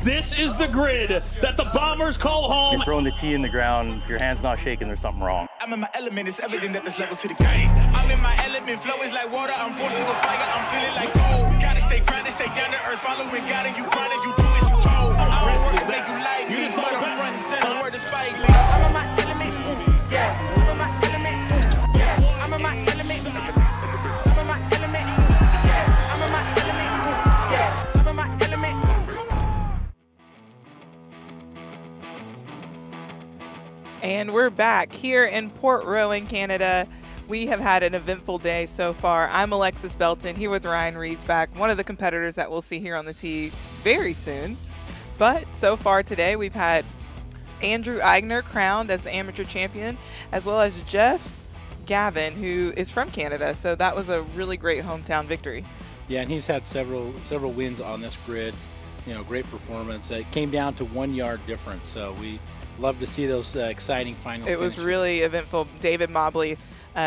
This is the grid that the Bombers call home. You're throwing the tee in the ground. If your hand's not shaking, there's something wrong. I'm in my element. It's evident that there's levels to the game. I'm in my element. Flow is like water. I'm forced to a fire. I'm feeling like gold. Gotta stay grounded, stay down to earth. Following God and you grinding, you do as you told. I don't work to make you like me, but I'm front and center. Word is Spike Lee. I'm in my element. Yeah. I'm in my element. Yeah. I'm in my element. I'm in my element. Yeah. I'm in my element. Yeah. I'm in my element. And we're back here in Port Rowan, Canada. We have had an eventful day so far. I'm Alexis Belton here with Ryan Riesback, one of the competitors that we'll see here on the tee very soon. But so far today, we've had Andrew Eigner crowned as the amateur champion, as well as Jeff Gavin, who is from Canada. So that was a really great hometown victory. Yeah, and he's had several wins on this grid. Great performance. It came down to 1 yard difference, so we love to see those exciting final It finishes. was really eventful. David Mobley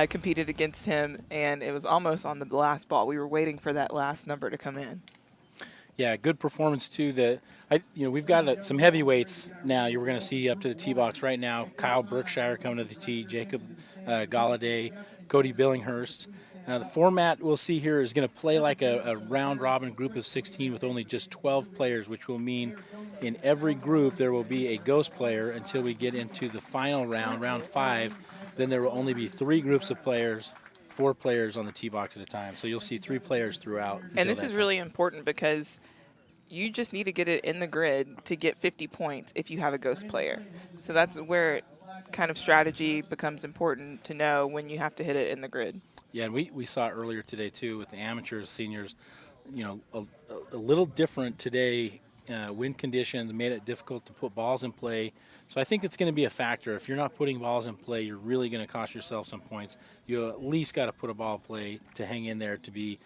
competed against him, and it was almost on the last ball. We were waiting for that last number to come in. Yeah, good performance too. We've got some heavyweights now. You're going to see up to the tee box right now. Kyle Berkshire coming to the tee, Jacob Galladay, Cody Billinghurst. The format we'll see here is going to play like a round-robin group of 16 with only just 12 players, which will mean in every group there will be a ghost player until we get into the final round, round 5. Then there will only be 3 groups of players, 4 players on the tee box at a time. So you'll see 3 players throughout. And this is really important because you just need to get it in the grid to get 50 points if you have a ghost player. So that's where kind of strategy becomes important to know when you have to hit it in the grid. Yeah, and we saw it earlier today too with the amateurs, seniors. A little different today. Wind conditions made it difficult to put balls in play. So I think it's going to be a factor. If you're not putting balls in play, you're really going to cost yourself some points. You at least got to put a ball in play to hang in there to be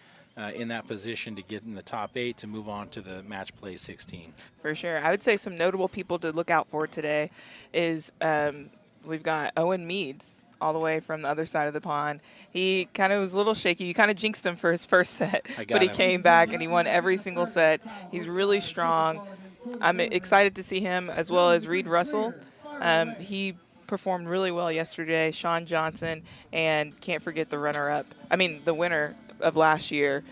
in that position to get in the top 8 to move on to the match play 16. For sure. I would say some notable people to look out for today is we've got Owen Meads all the way from the other side of the pond. He kind of was a little shaky. You kind of jinxed him for his first set, but he came back and he won every single set. He's really strong. I'm excited to see him, as well as Reed Russell. He performed really well yesterday. Sean Johnson, and can't forget the winner of last year,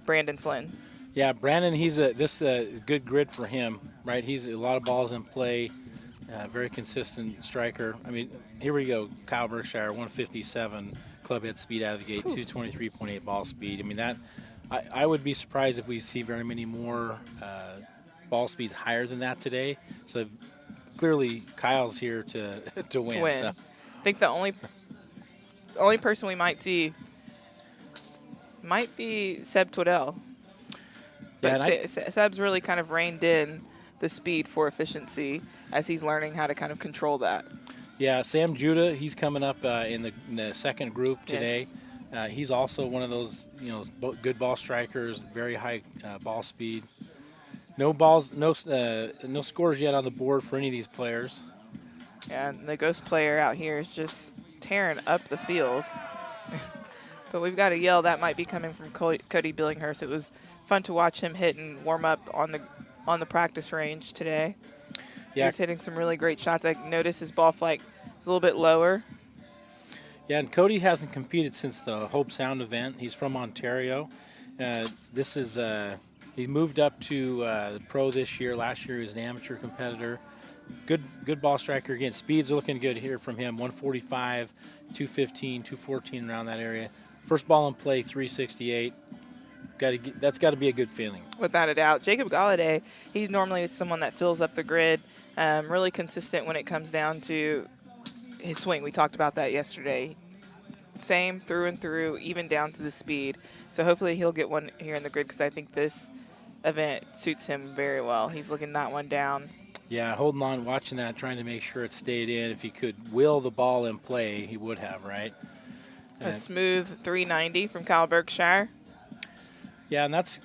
Brandon Flynn. Yeah, Brandon, this is a good grid for him, right? He's a lot of balls in play. Very consistent striker. Here we go. Kyle Berkshire, 157 club head speed out of the gate, 223.8 ball speed. I would be surprised if we see very many more ball speeds higher than that today. So clearly, Kyle's here to win. So. I think the only person we might see might be Seb Twiddell. But Seb's really kind of reined in the speed for efficiency as he's learning how to kind of control that. Yeah, Sam Judah, he's coming up in the second group today. Yes. He's also one of those, good ball strikers, very high ball speed. No scores yet on the board for any of these players. And the ghost player out here is just tearing up the field. But we've got to yell. That might be coming from Cody Billinghurst. It was fun to watch him hit and warm up on the practice range today. Yeah. He's hitting some really great shots. I noticed his ball flight is a little bit lower. Yeah, and Cody hasn't competed since the Hope Sound event. He's from Ontario. He moved up to the pro this year. Last year he was an amateur competitor. Good ball striker. Again, speeds are looking good here from him. 145, 215, 214 around that area. First ball in play, 368. That's got to be a good feeling. Without a doubt. Jacob Galladay, he's normally someone that fills up the grid. Really consistent when it comes down to his swing. We talked about that yesterday. Same through and through, even down to the speed. So hopefully he'll get one here in the grid because I think this event suits him very well. He's looking that one down. Yeah, holding on, watching that, trying to make sure it stayed in. If he could will the ball in play, he would have, right? A smooth 390 from Kyle Berkshire. Yeah, and that's,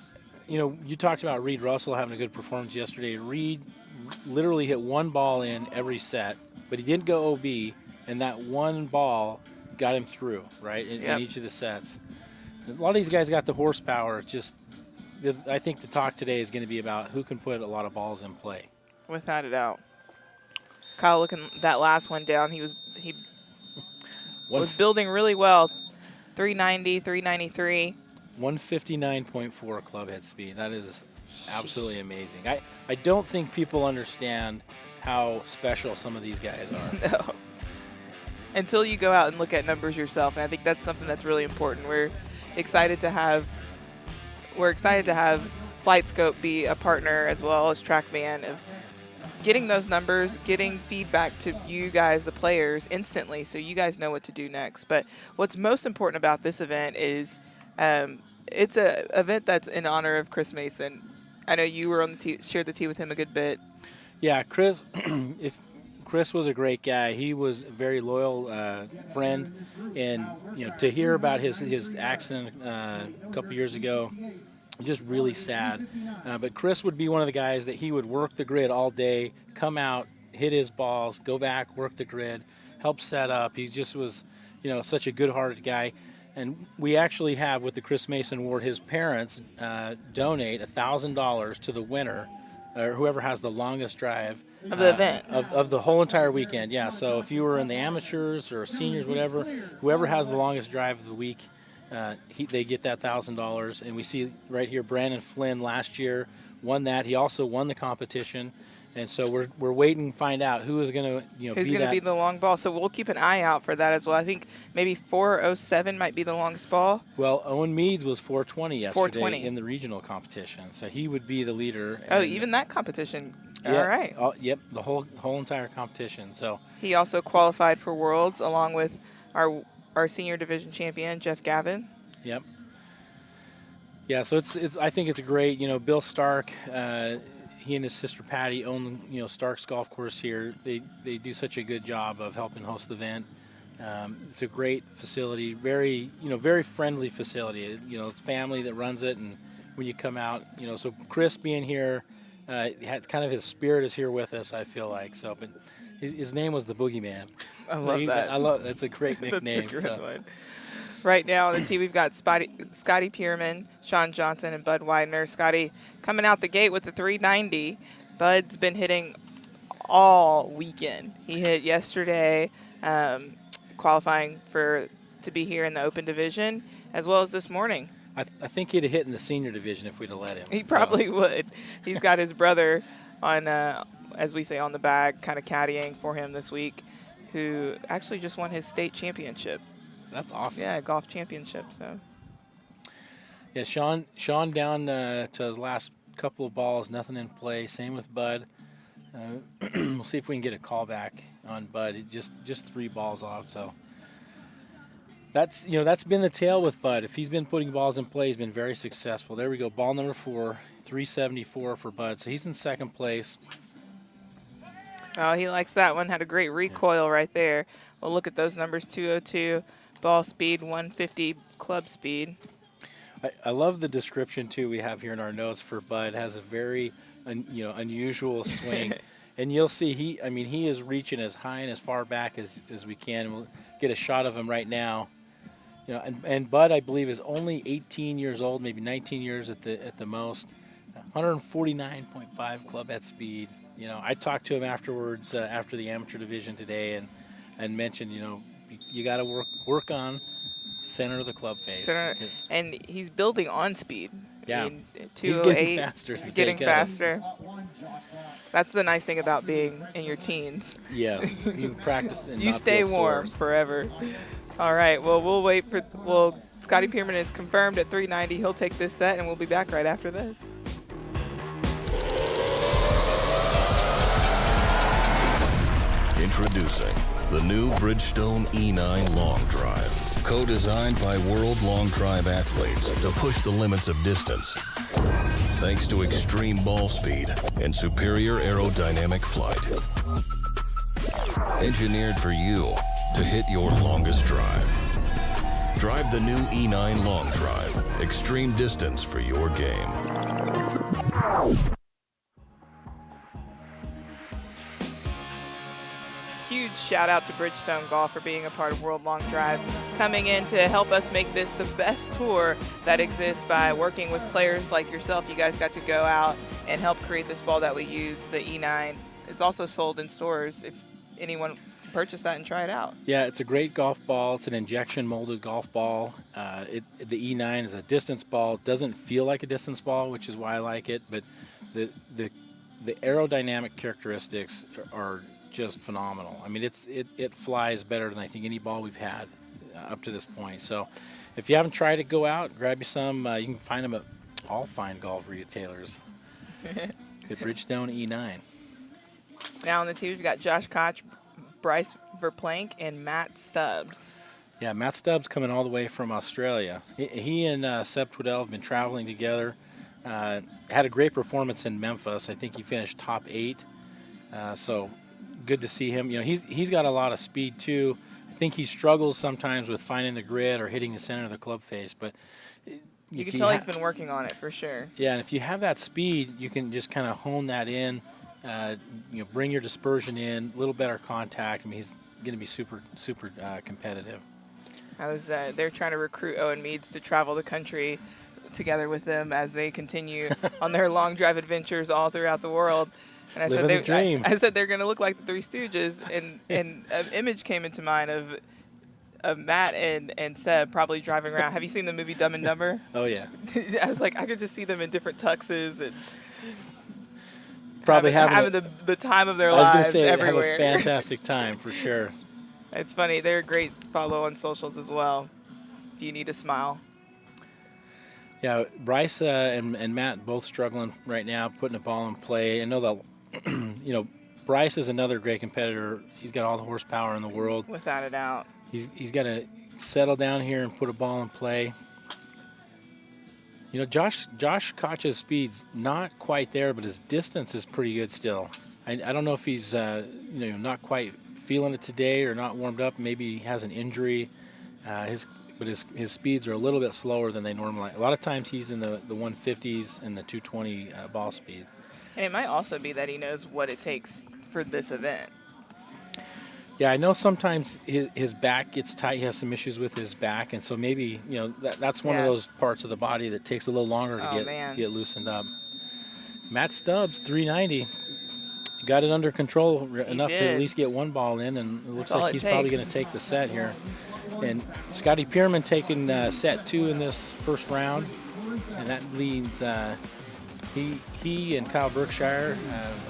you talked about Reed Russell having a good performance yesterday. Reed literally hit one ball in every set, but he didn't go OB, and that one ball got him through, right, in each of the sets. A lot of these guys got the horsepower, just I think the talk today is going to be about who can put a lot of balls in play. Without a doubt. Kyle, looking that last one down, he was building really well. 390, 393. 159.4 club head speed. That is absolutely amazing. I don't think people understand how special some of these guys are. No. Until you go out and look at numbers yourself, and I think that's something that's really important. We're excited to have FlightScope be a partner as well as TrackMan of getting those numbers, getting feedback to you guys, the players, instantly, so you guys know what to do next. But what's most important about this event is it's an event that's in honor of Chris Mason. I know you were on the tee, shared the tee with him a good bit. Yeah, Chris. Chris was a great guy. He was a very loyal friend, and to hear about his accident a couple years ago, just really sad. But Chris would be one of the guys that he would work the grid all day, come out, hit his balls, go back, work the grid, help set up. He just was, such a good-hearted guy. And we actually have, with the Chris Mason Award, his parents donate $1,000 to the winner, or whoever has the longest drive of the event, of the whole entire weekend. Yeah, so if you were in the amateurs or seniors, whatever, whoever has the longest drive of the week, they get that $1,000. And we see right here, Brandon Flynn last year won that. He also won the competition. And so we're waiting to find out who is going to who's going to be the long ball. So we'll keep an eye out for that as well. I think maybe 4:07 might be the longest ball. Well, Owen Meads was 4:20 yesterday 4:20 in the regional competition, so he would be the leader. Oh, even that competition. Yeah, all right. Yep, the whole entire competition. So he also qualified for Worlds along with our senior division champion Jeff Gavin. Yep. Yeah, so it's I think it's great. Bill Stark. He and his sister Patty own, Stark's Golf Course here. They do such a good job of helping host the event. It's a great facility, very friendly facility. It's family that runs it, and when you come out, so Chris being here, kind of his spirit is here with us. I feel like so, but his name was the Boogeyman. I love that. That's a great nickname. That's a great one. Right now on the team, we've got Scotty Pierman, Sean Johnson, and Bud Widener. Scotty coming out the gate with the 390. Bud's been hitting all weekend. He hit yesterday, qualifying to be here in the Open Division, as well as this morning. I think he'd have hit in the senior division if we'd have let him. He probably would. He's got his brother on, as we say, on the bag, kind of caddying for him this week, who actually just won his state championship. That's awesome. Yeah, golf championship. So. Yeah, Sean down to his last couple of balls, nothing in play. Same with Bud. We'll see if we can get a call back on Bud. Just 3 balls off. So that's been the tale with Bud. If he's been putting balls in play, he's been very successful. There we go, ball number 4, 374 for Bud. So he's in second place. Oh, he likes that one. Had a great recoil right there. Well, look at those numbers: 202. Ball speed, 150 club speed. I love the description, too, we have here in our notes for Bud. Has a very, unusual swing. And you'll see he is reaching as high and as far back as we can. We'll get a shot of him right now. And Bud, I believe, is only 18 years old, maybe 19 years at the most. 149.5 club head speed. I talked to him afterwards, after the amateur division today, and mentioned, you got to work on center of the club face. And he's building on speed. Yeah. 208. He's getting faster. He's getting faster. That's the nice thing about being in your teens. Yes. You practice and you stay warm forever. All right. Well, we'll wait for Scotty Pierman is confirmed at 390. He'll take this set, and we'll be back right after this. Introducing the new Bridgestone E9 Long Drive, co-designed by world long drive athletes to push the limits of distance. Thanks to extreme ball speed and superior aerodynamic flight. Engineered for you to hit your longest drive. Drive the new E9 Long Drive, extreme distance for your game. huge shout out to Bridgestone Golf for being a part of World Long Drive, coming in to help us make this the best tour that exists by working with players like yourself. You guys got to go out and help create this ball that we use, the E9. It's also sold in stores if anyone purchase that and try it out. Yeah, it's a great golf ball. It's an injection molded golf ball. The E9 is a distance ball. It doesn't feel like a distance ball, which is why I like it, but the aerodynamic characteristics are just phenomenal. I mean, it flies better than I think any ball we've had up to this point. So if you haven't tried it, go out, grab you some. You can find them at all fine golf retailers. The Bridgestone E9. Now on the team, we've got Josh Koch, Bryce Verplank, and Matt Stubbs. Yeah, Matt Stubbs coming all the way from Australia. He and Seb Twiddell have been traveling together. Had a great performance in Memphis. I think he finished top 8. So good to see him. You know, he's got a lot of speed too. I think he struggles sometimes with finding the grid or hitting the center of the club face, but you can tell he's been working on it for sure. Yeah, and if you have that speed, you can just kind of hone that in. You know, bring your dispersion in, a little better contact. I mean, he's going to be super competitive. They're trying to recruit Owen Meads to travel the country together with them as they continue on their long drive adventures all throughout the world. And I said they're going to look like the Three Stooges, and an image came into mind of Matt and Seb probably driving around. Have you seen the movie Dumb and Dumber? Oh yeah. I was like, I could just see them in different tuxes and probably having the time of their lives. I was going to say, everywhere. have a fantastic time for sure. It's funny. They're a great follow on socials as well, if you need a smile. Yeah, Bryce and Matt both struggling right now, putting the ball in play. I know that, you know, Bryce is another great competitor. He's got all the horsepower in the world. Without a doubt. He's got to settle down here and put a ball in play. You know, Josh Koch's speed's not quite there, but his distance is pretty good still. I don't know if he's you know, not quite feeling it today or not warmed up. Maybe he has an injury. But his speeds are a little bit slower than they normally. A lot of times he's in the 150s and the 220 ball speed. And it might also be that he knows what it takes for this event. Yeah, I know sometimes his back gets tight. He has some issues with his back, and so maybe, you know, that's one of those parts of the body that takes a little longer to get loosened up. Matt Stubbs, 390, got it under control enough to at least get one ball in, and it looks like he's probably going to take the set here. And Scotty Pierman taking set 2 in this first round, and that leads he and Kyle Berkshire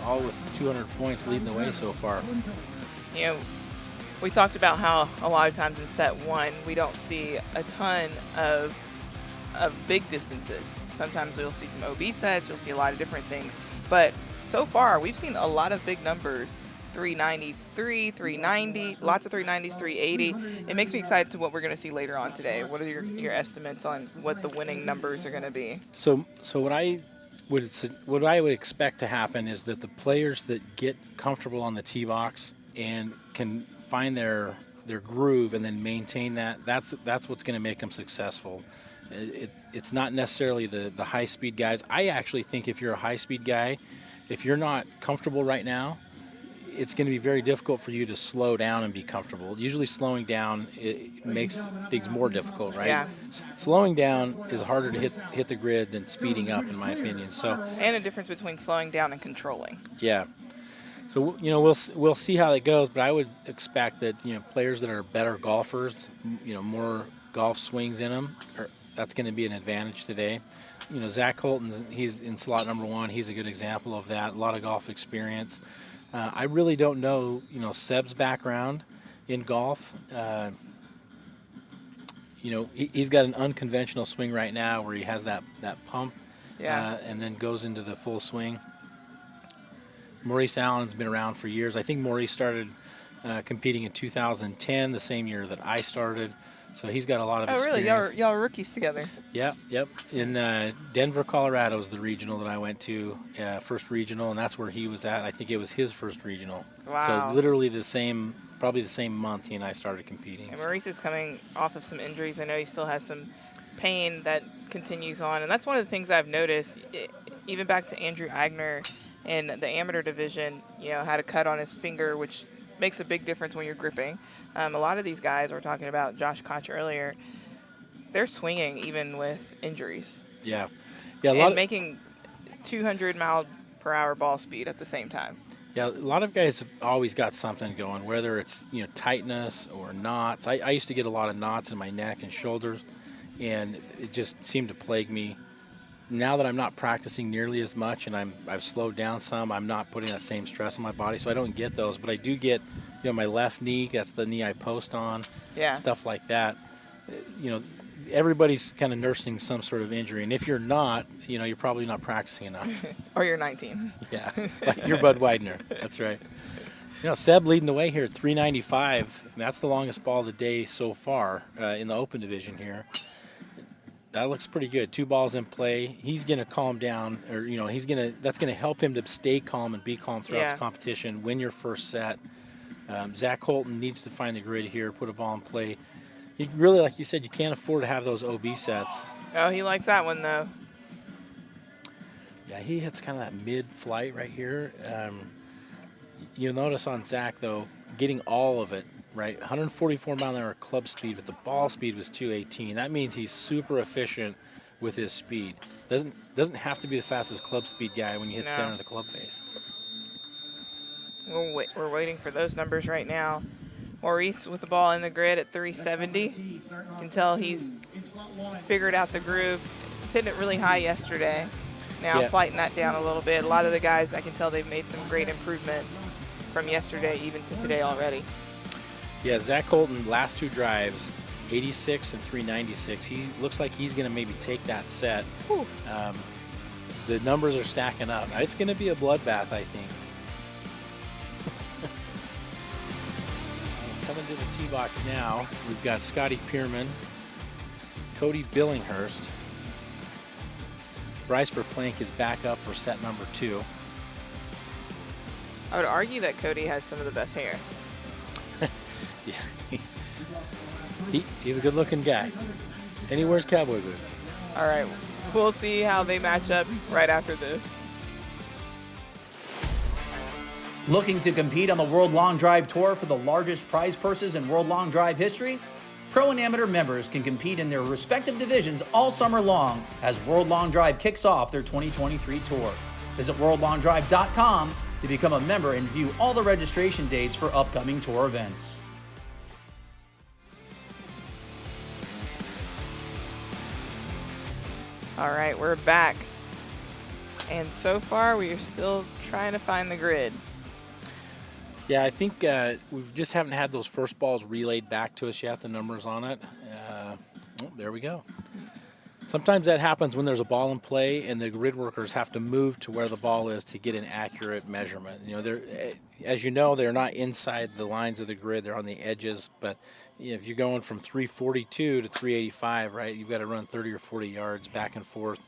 all with 200 points leading the way so far. You know, we talked about how a lot of times in set 1 we don't see a ton of big distances. Sometimes you'll see some OB sets, you'll see a lot of different things, but so far we've seen a lot of big numbers. 393, 390, lots of 390s, 380. It makes me excited to what we're going to see later on today. What are your estimates on what the winning numbers are going to be? So what I would expect to happen is that the players that get comfortable on the tee box and can find their groove and then maintain that's what's going to make them successful. It's not necessarily the high speed guys. I actually think if you're a high speed guy, if you're not comfortable right now, it's going to be very difficult for you to slow down and be comfortable. Usually slowing down, it makes things more difficult, right? Yeah. Slowing down is harder to hit the grid than speeding up, in my opinion. So. And a difference between slowing down and controlling. Yeah. So, you know, we'll see how that goes, but I would expect that, you know, players that are better golfers, you know, more golf swings in them, that's going to be an advantage today. You know, Zach Holton, he's in slot number 1. He's a good example of that. A lot of golf experience. I really don't know, you know, Seb's background in golf. You know, he's got an unconventional swing right now where he has that pump, and then goes into the full swing. Maurice Allen's been around for years. I think Maurice started competing in 2010, the same year that I started. So he's got a lot of experience. Oh, really? Y'all are rookies together? Yep. In Denver, Colorado is the regional that I went to, first regional, and that's where he was at. I think it was his first regional. Wow. So literally probably the same month he and I started competing. And Maurice is coming off of some injuries. I know he still has some pain that continues on, and that's one of the things I've noticed, even back to Andrew Agner in the amateur division, you know, had a cut on his finger, which makes a big difference when you're gripping. A lot of these guys, we're talking about Josh Koch earlier, they're swinging even with injuries. Yeah, and making 200-mile-per-hour ball speed at the same time. Yeah, a lot of guys have always got something going, whether it's tightness or knots. I used to get a lot of knots in my neck and shoulders, and it just seemed to plague me. Now that I'm not practicing nearly as much and I've slowed down some, I'm not putting that same stress on my body, so I don't get those. But I do get, my left knee. That's the knee I post on. Yeah. Stuff like that. Everybody's kind of nursing some sort of injury, and if you're not, you're probably not practicing enough. Or you're 19. Yeah, like you're Bud Widener. That's right. Seb leading the way here at 395. That's the longest ball of the day so far in the open division here. That looks pretty good. 2 balls in play. He's going to calm down, or that's going to help him to stay calm and be calm throughout the competition. Win your first set. Zach Holton needs to find the grid here, put a ball in play. You really, like you said, you can't afford to have those OB sets. Oh, he likes that one, though. Yeah, he hits kind of that mid-flight right here. You'll notice on Zach, though, getting all of it, right? 144-mile-an-hour club speed, but the ball speed was 218. That means he's super efficient with his speed. Doesn't have to be the fastest club speed guy when you hit center of the club face. We're waiting for those numbers right now. Maurice with the ball in the grid at 370. You can tell he's figured out the groove. He's hitting it really high yesterday. Now flighting that down a little bit. A lot of the guys, I can tell they've made some great improvements from yesterday even to today already. Yeah, Zach Holton, last 2 drives, 86 and 396. He looks like he's going to maybe take that set. The numbers are stacking up. It's going to be a bloodbath, I think. Coming to the tee box now, we've got Scotty Pierman, Cody Billinghurst. Bryce Verplank is back up for set number 2. I would argue that Cody has some of the best hair. Yeah, he's a good-looking guy, and he wears cowboy boots. All right, we'll see how they match up right after this. Looking to compete on the World Long Drive Tour for the largest prize purses in World Long Drive history? Pro and amateur members can compete in their respective divisions all summer long as World Long Drive kicks off their 2023 tour. Visit worldlongdrive.com to become a member and view all the registration dates for upcoming tour events. All right, we're back. And so far, we are still trying to find the grid. Yeah, I think we just haven't had those first balls relayed back to us yet, the numbers on it. There we go. Sometimes that happens when there's a ball in play and the grid workers have to move to where the ball is to get an accurate measurement. As you know, they're not inside the lines of the grid, they're on the edges, but if you're going from 342 to 385, right, you've got to run 30 or 40 yards back and forth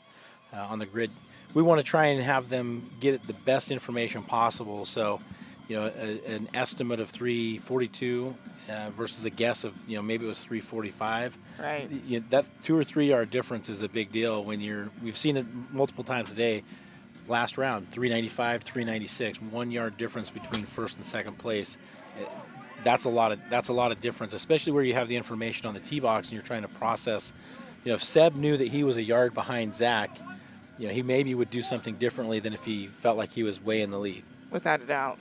on the grid. We want to try and have them get the best information possible, so an estimate of 342 versus a guess of, maybe it was 345. Right. That 2 or 3 yard difference is a big deal when we've seen it multiple times today. Last round, 395 to 396, 1 yard difference between first and second place. That's a lot of difference, especially where you have the information on the tee box and you're trying to process. If Seb knew that he was a yard behind Zach, he maybe would do something differently than if he felt like he was way in the lead. Without a doubt.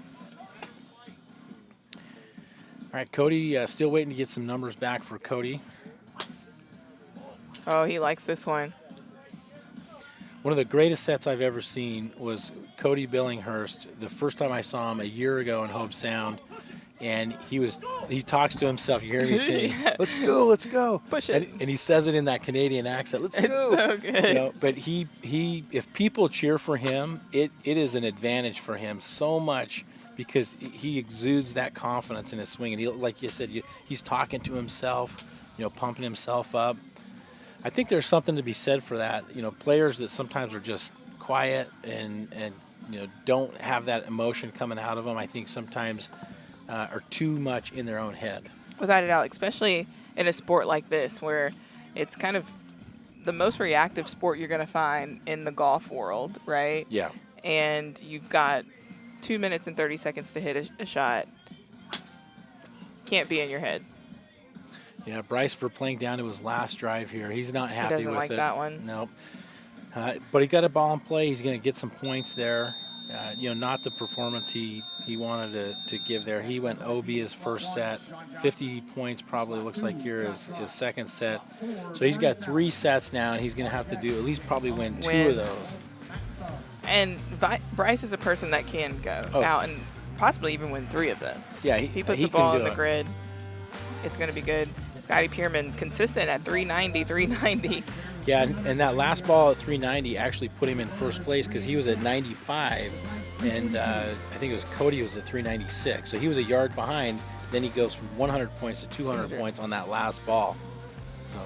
All right, Cody, still waiting to get some numbers back for Cody. Oh, he likes this one. One of the greatest sets I've ever seen was Cody Billinghurst. The first time I saw him a year ago in Hobe Sound, and he talks to himself. You hear me saying, "Let's go, let's go." Push it. And he says it in that Canadian accent. Let's go. It's so good. But he if people cheer for him, it is an advantage for him so much. Because he exudes that confidence in his swing. And like you said, he's talking to himself, pumping himself up. I think there's something to be said for that. Players that sometimes are just quiet and don't have that emotion coming out of them, I think sometimes are too much in their own head. Without a doubt, especially in a sport like this where it's kind of the most reactive sport you're going to find in the golf world, right? Yeah. And you've got 2 minutes and 30 seconds to hit a shot. can't be in your head. Yeah, Bryce for playing down to his last drive here. He's not happy with it. He doesn't like that one. Nope. But he got a ball in play. He's going to get some points there. Not the performance he wanted to give there. He went OB his first set. 50 points probably looks like here his second set. So he's got 3 sets now, and he's going to have to do at least probably win 2 of those. And Bryce is a person that can go out and possibly even win 3 of them. Yeah, if he puts the ball on the grid, it's going to be good. Scotty Pierman consistent at 390. Yeah, and that last ball at 390 actually put him in first place because he was at 95, and I think it was Cody was at 396. So he was a yard behind. Then he goes from 100 points to 200 points on that last ball. So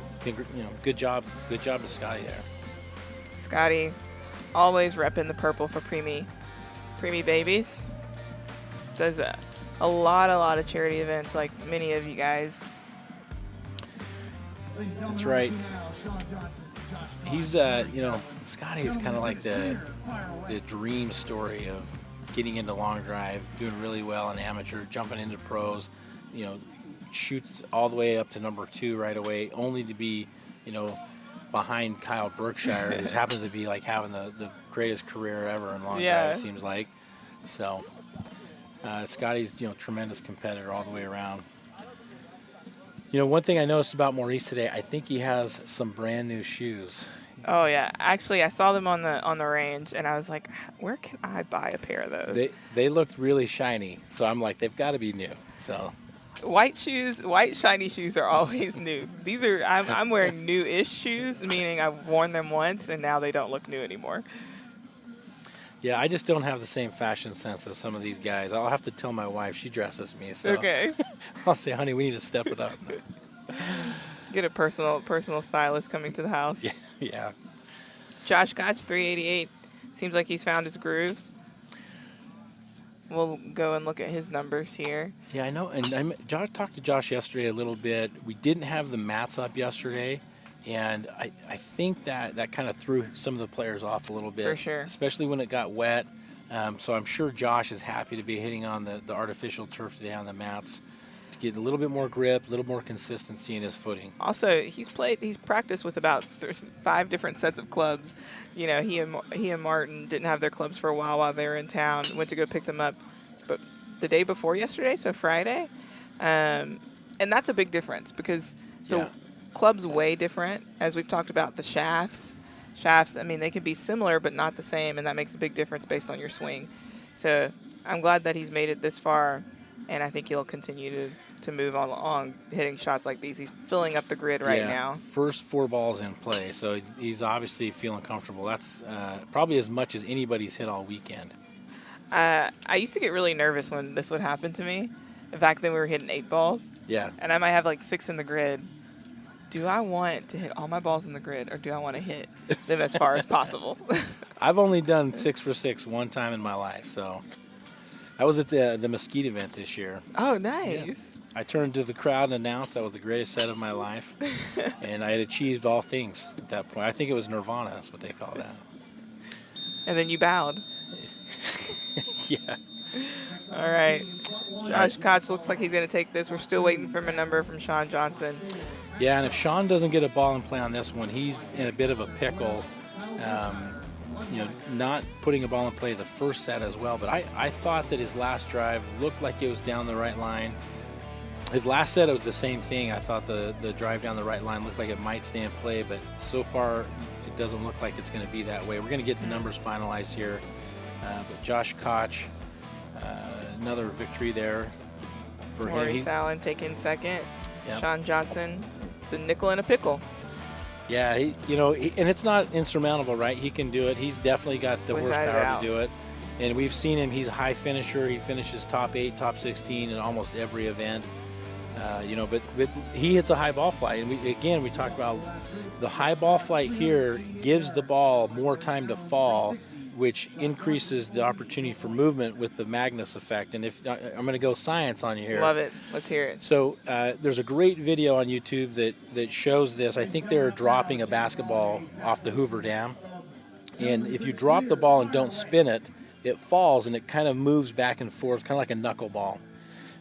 good job to Scotty there. Scotty, always repping the purple for preemie babies. Does a lot of charity events like many of you guys. That's right. He's, Scotty's kind of like the dream story of getting into long drive, doing really well in amateur, jumping into pros, shoots all the way up to number 2 right away, only to be, behind Kyle Berkshire, who's happens to be like having the greatest career ever in long drive, it seems like. So Scotty's, tremendous competitor all the way around. One thing I noticed about Maurice today, I think he has some brand new shoes. Oh yeah, actually I saw them on the range, and I was like, where can I buy a pair of those? They looked really shiny, so I'm like, they've got to be new. So white shiny shoes are always new. These are I'm wearing new-ish shoes, meaning I've worn them once and now they don't look new anymore. Yeah, I just don't have the same fashion sense as some of these guys. I'll have to tell my wife. She dresses me, so okay. I'll say, honey, we need to step it up. Get a personal stylist coming to the house. Yeah. Josh Koch, 388. Seems like he's found his groove. We'll go and look at his numbers here. Yeah, I know. And I talked to Josh yesterday a little bit. We didn't have the mats up yesterday. And I think that kind of threw some of the players off a little bit. For sure. Especially when it got wet. So I'm sure Josh is happy to be hitting on the artificial turf today on the mats to get a little bit more grip, a little more consistency in his footing. Also, he's practiced with about 5 different sets of clubs. He and Martin didn't have their clubs for a while they were in town. Went to go pick them up, but the day before yesterday, so Friday. And that's a big difference because the clubs way different, as we've talked about. The shafts, I mean, they can be similar but not the same, and that makes a big difference based on your swing. So I'm glad that he's made it this far, and I think he'll continue to move on hitting shots like these. He's filling up the grid right now. First 4 balls in play, so he's obviously feeling comfortable. That's probably as much as anybody's hit all weekend. I used to get really nervous when this would happen to me. Back then we were hitting 8 balls. Yeah. And I might have like 6 in the grid. Do I want to hit all my balls in the grid, or do I want to hit them as far as possible? I've only done 6 for 6 one time in my life, so I was at the Mesquite event this year. Oh, nice. Yeah. I turned to the crowd and announced that was the greatest set of my life, and I had achieved all things at that point. I think it was Nirvana, that's what they call that. And then you bowed. Yeah. All right. Josh Koch looks like he's going to take this. We're still waiting for a number from Sean Johnson. Yeah, and if Sean doesn't get a ball in play on this one, he's in a bit of a pickle. Not putting a ball in play the first set as well. But I thought that his last drive looked like it was down the right line. His last set, it was the same thing. I thought the drive down the right line looked like it might stay in play, but so far it doesn't look like it's going to be that way. We're going to get the numbers finalized here. But Josh Koch, another victory there for him. Maurice Allen taking second. Yep. Sean Johnson, it's a nickel and a pickle. Yeah, and it's not insurmountable, right? He can do it. He's definitely got the horsepower to do it. And we've seen him. He's a high finisher. He finishes top 8, top 16 in almost every event. But he hits a high ball flight. And we talked about the high ball flight here gives the ball more time to fall, which increases the opportunity for movement with the Magnus effect. And if I'm going to go science on you here. Love it. Let's hear it. So there's a great video on YouTube that shows this. I think they're dropping a basketball off the Hoover Dam. And if you drop the ball and don't spin it, it falls and it kind of moves back and forth, kind of like a knuckleball.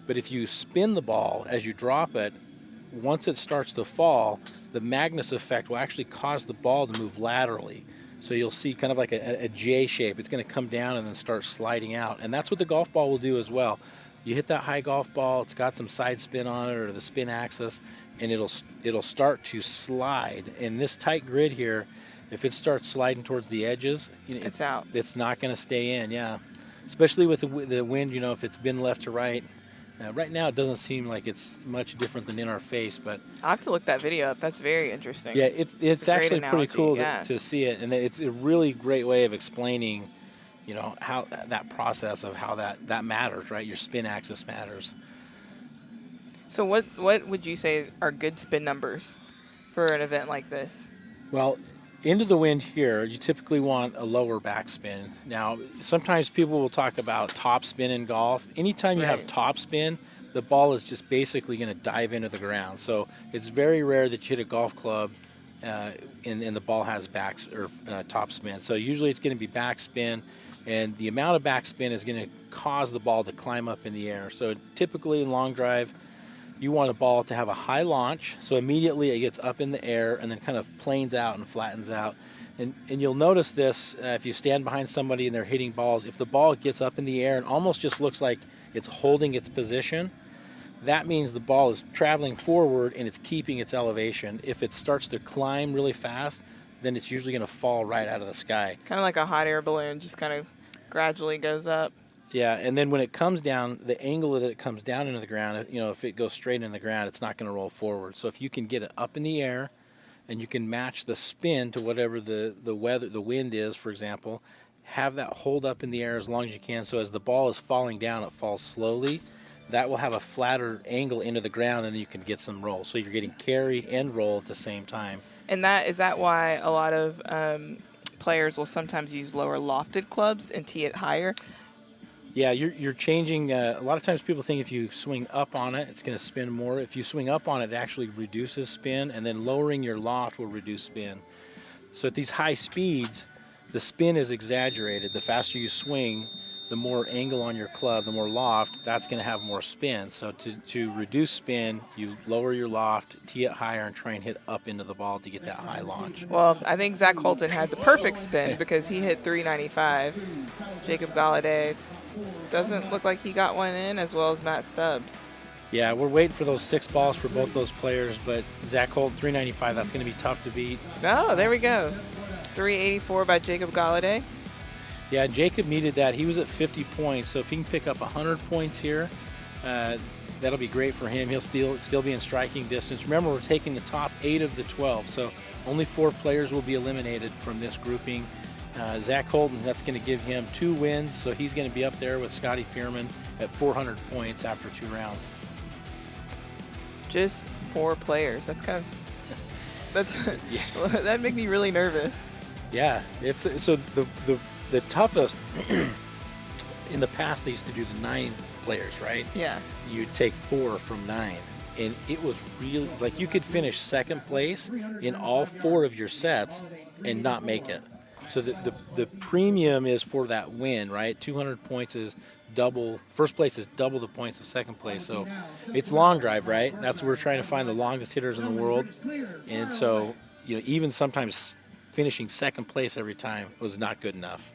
But if you spin the ball as you drop it, once it starts to fall, the Magnus effect will actually cause the ball to move laterally. So you'll see kind of like a J shape. It's going to come down and then start sliding out. And that's what the golf ball will do as well. You hit that high golf ball, it's got some side spin on it or the spin axis, and it'll start to slide. In this tight grid here, if it starts sliding towards the edges, it's out. It's not going to stay in, yeah. Especially with the wind, if it's been left to right. Right now, it doesn't seem like it's much different than in our face, but I'll have to look that video up. That's very interesting. yeah, it's actually pretty cool yeah. to see it, and it's a really great way of explaining, how that process of how that matters, right? Your spin axis matters. So what would you say are good spin numbers for an event like this? Well, into the wind here, you typically want a lower backspin. Now, sometimes people will talk about top spin in golf. Anytime you have top spin, the ball is just basically going to dive into the ground. So it's very rare that you hit a golf club and the ball has top spin. So usually it's going to be backspin, and the amount of backspin is going to cause the ball to climb up in the air. So typically in long drive, you want a ball to have a high launch, so immediately it gets up in the air and then kind of planes out and flattens out. And you'll notice this if you stand behind somebody and they're hitting balls. If the ball gets up in the air and almost just looks like it's holding its position, that means the ball is traveling forward and it's keeping its elevation. If it starts to climb really fast, then it's usually going to fall right out of the sky. Kind of like a hot air balloon, just kind of gradually goes up. Yeah, and then when it comes down, the angle that it comes down into the ground, if it goes straight into the ground, it's not going to roll forward. So if you can get it up in the air and you can match the spin to whatever the wind is, for example, have that hold up in the air as long as you can. So as the ball is falling down, it falls slowly. That will have a flatter angle into the ground, and then you can get some roll. So you're getting carry and roll at the same time. And is that why a lot of players will sometimes use lower lofted clubs and tee it higher? Yeah, you're changing. A lot of times people think if you swing up on it, it's going to spin more. If you swing up on it, it actually reduces spin, and then lowering your loft will reduce spin. So at these high speeds, the spin is exaggerated. The faster you swing, the more angle on your club, the more loft, that's going to have more spin. So to reduce spin, you lower your loft, tee it higher, and try and hit up into the ball to get that high launch. Well, I think Zach Holton had the perfect spin because he hit 395. Jacob Galladay doesn't look like he got one in, as well as Matt Stubbs. Yeah, we're waiting for those 6 balls for both those players, but Zach Holton, 395, that's going to be tough to beat. Oh, there we go. 384 by Jacob Galladay. Yeah, Jacob needed that. He was at 50 points, so if he can pick up 100 points here, that'll be great for him. He'll still be in striking distance. Remember, we're taking the top 8 of the 12, so only 4 players will be eliminated from this grouping. Zach Holton, that's going to give him 2 wins, so he's going to be up there with Scotty Pierman at 400 points after 2 rounds. Just 4 players. That's kind of that'd make me really nervous. Yeah, it's so the toughest in the past they used to do the 9 players, right? Yeah. You'd take 4 from 9. And it was really like you could finish second place in all 4 of your sets and not make it. So the premium is for that win, right? 200 points is double. First place is double the points of second place. So it's long drive, right? That's where we're trying to find the longest hitters in the world. And so, even sometimes finishing second place every time was not good enough.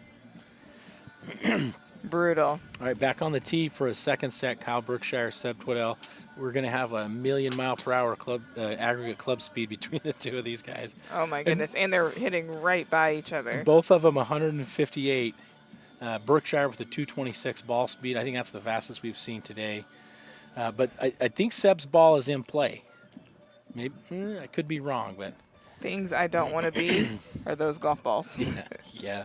Brutal. All right, back on the tee for a second set, Kyle Berkshire, Seb Twiddell. We're going to have a 1,000,000-mile-per-hour club aggregate club speed between the 2 of these guys. Oh, my goodness. And they're hitting right by each other. Both of them 158. Berkshire with a 226 ball speed. I think that's the fastest we've seen today. But I think Seb's ball is in play. Maybe I could be wrong, but things I don't want to be are those golf balls. Yeah.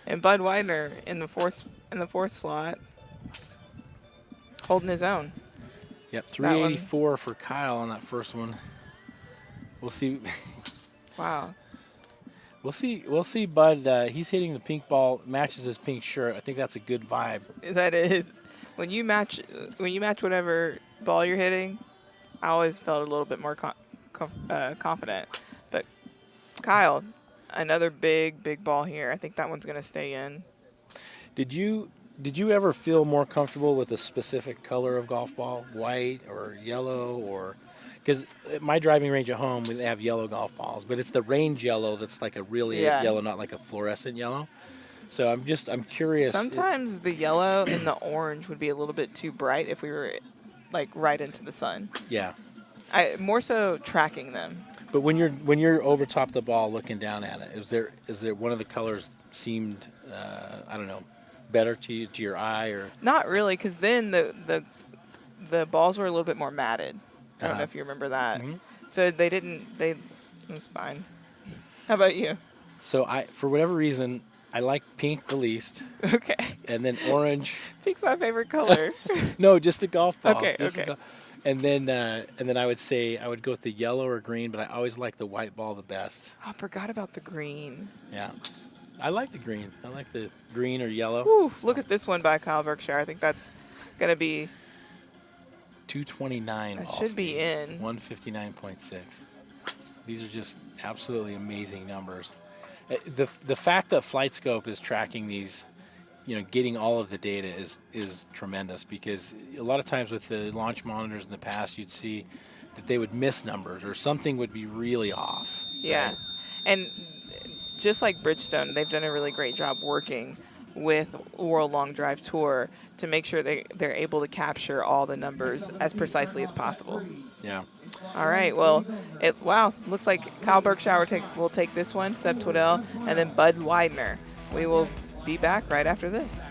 And Bud Widener in the fourth slot, holding his own. Yep, 384 for Kyle on that first one. We'll see. Wow. We'll see Bud. He's hitting the pink ball, matches his pink shirt. I think that's a good vibe. That is. When you match whatever ball you're hitting, I always felt a little bit more confident. But Kyle, another big ball here. I think that one's going to stay in. Did you Did you ever feel more comfortable with a specific color of golf ball, white or yellow, or because at my driving range at home we have yellow golf balls, but it's the range yellow that's like a really yellow, not like a fluorescent yellow. So I'm curious. Sometimes the yellow and the orange would be a little bit too bright if we were like right into the sun. Yeah. More so tracking them. But when you're over top the ball looking down at it, is there one of the colors seemed I don't know, better to your eye, or not really, because then the balls were a little bit more matted. I don't know if you remember that. Mm-hmm. So it was fine. How about you? So for whatever reason, I like pink the least. Okay. And then orange. Pink's my favorite color. No, just the golf ball. Okay. And then I would say I would go with the yellow or green, but I always like the white ball the best. Oh, I forgot about the green. Yeah. I like the green. I like the green or yellow. Whew, look at this one by Kyle Berkshire. I think that's going to be 229. That ball should speed, be in. 159.6. These are just absolutely amazing numbers. The fact that FlightScope is tracking these, getting all of the data is tremendous, because a lot of times with the launch monitors in the past, you'd see that they would miss numbers or something would be really off. Yeah. Right? And just like Bridgestone, they've done a really great job working with World Long Drive Tour to make sure they're able to capture all the numbers as precisely as possible. Yeah. All right. Well, looks like Kyle Berkshire will take this one, Seb Twiddell, and then Bud Widener. We will be back right after this.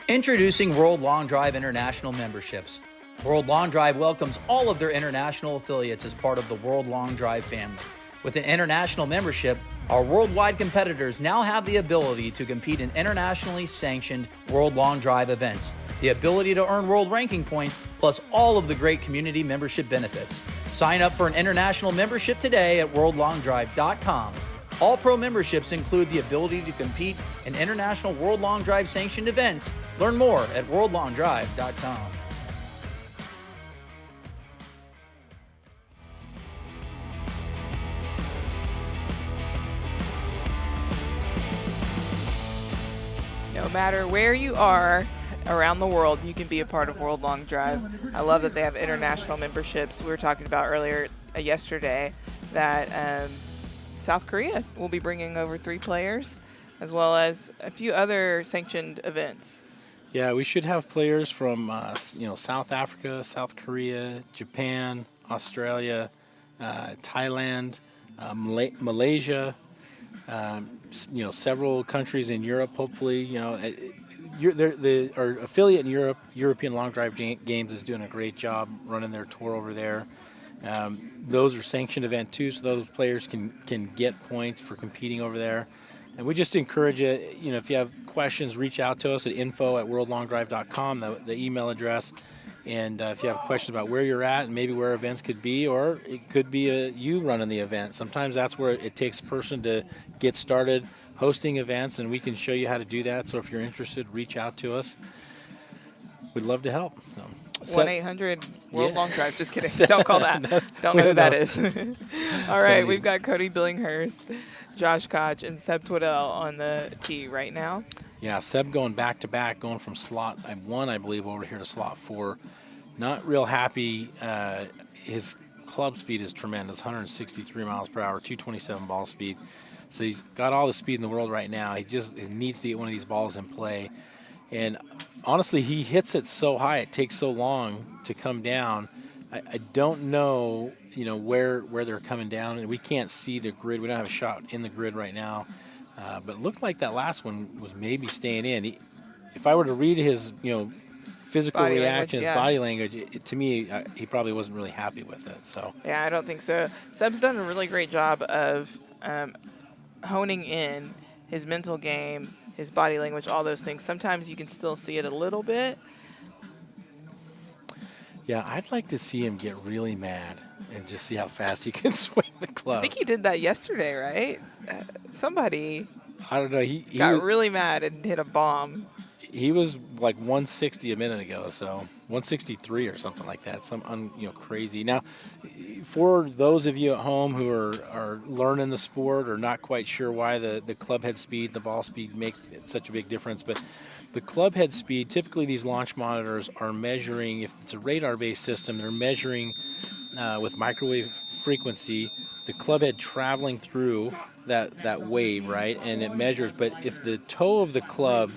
Introducing World Long Drive International memberships. World Long Drive welcomes all of their international affiliates as part of the World Long Drive family. With an international membership, our worldwide competitors now have the ability to compete in internationally sanctioned World Long Drive events, the ability to earn world ranking points, plus all of the great community membership benefits. Sign up for an international membership today at worldlongdrive.com. All pro memberships include the ability to compete in international World Long Drive sanctioned events. Learn more at worldlongdrive.com. No matter where you are around the world, you can be a part of World Long Drive. I love that they have international memberships. We were talking about earlier yesterday that South Korea will be bringing over 3 players, as well as a few other sanctioned events. Yeah, we should have players from South Africa, South Korea, Japan, Australia, Thailand, Malaysia. Several countries in Europe, hopefully. Our affiliate in Europe, European Long Drive Games, is doing a great job running their tour over there. Those are sanctioned event too, so those players can get points for competing over there. And we just encourage you, if you have questions, reach out to us at info@worldlongdrive.com, the email address. And if you have questions about where you're at and maybe where events could be, or it could be you running the event. Sometimes that's where it takes a person to get started hosting events, and we can show you how to do that. So if you're interested, reach out to us. We'd love to help. So, 1-800 World Long Drive. Just kidding. Don't call that. Don't know who that is. All right, we've got Cody Billinghurst, Josh Koch, and Seb Twiddell on the tee right now. Yeah, Seb going back-to-back, going from slot 1, I believe, over here to slot 4. Not real happy. His club speed is tremendous, 163 miles per hour, 227 ball speed. So he's got all the speed in the world right now. He needs to get one of these balls in play. And honestly, he hits it so high, it takes so long to come down. I don't know, where they're coming down, and we can't see the grid. We don't have a shot in the grid right now. But it looked like that last one was maybe staying in. If I were to read his, physical reaction, his body language, to me, he probably wasn't really happy with it. So yeah, I don't think so. Seb's done a really great job of honing in his mental game, his body language, all those things. Sometimes you can still see it a little bit. Yeah, I'd like to see him get really mad and just see how fast he can swing the club. I think he did that yesterday, right? Somebody I don't know. He got really mad and hit a bomb. He was like 160 a minute ago, so 163 or something like that. Crazy. Now, for those of you at home who are learning the sport or not quite sure why the club head speed, the ball speed make such a big difference, but the club head speed, typically these launch monitors are measuring, if it's a radar-based system, they're measuring with microwave frequency the club head traveling through that wave, right? And it measures, but if the toe of the club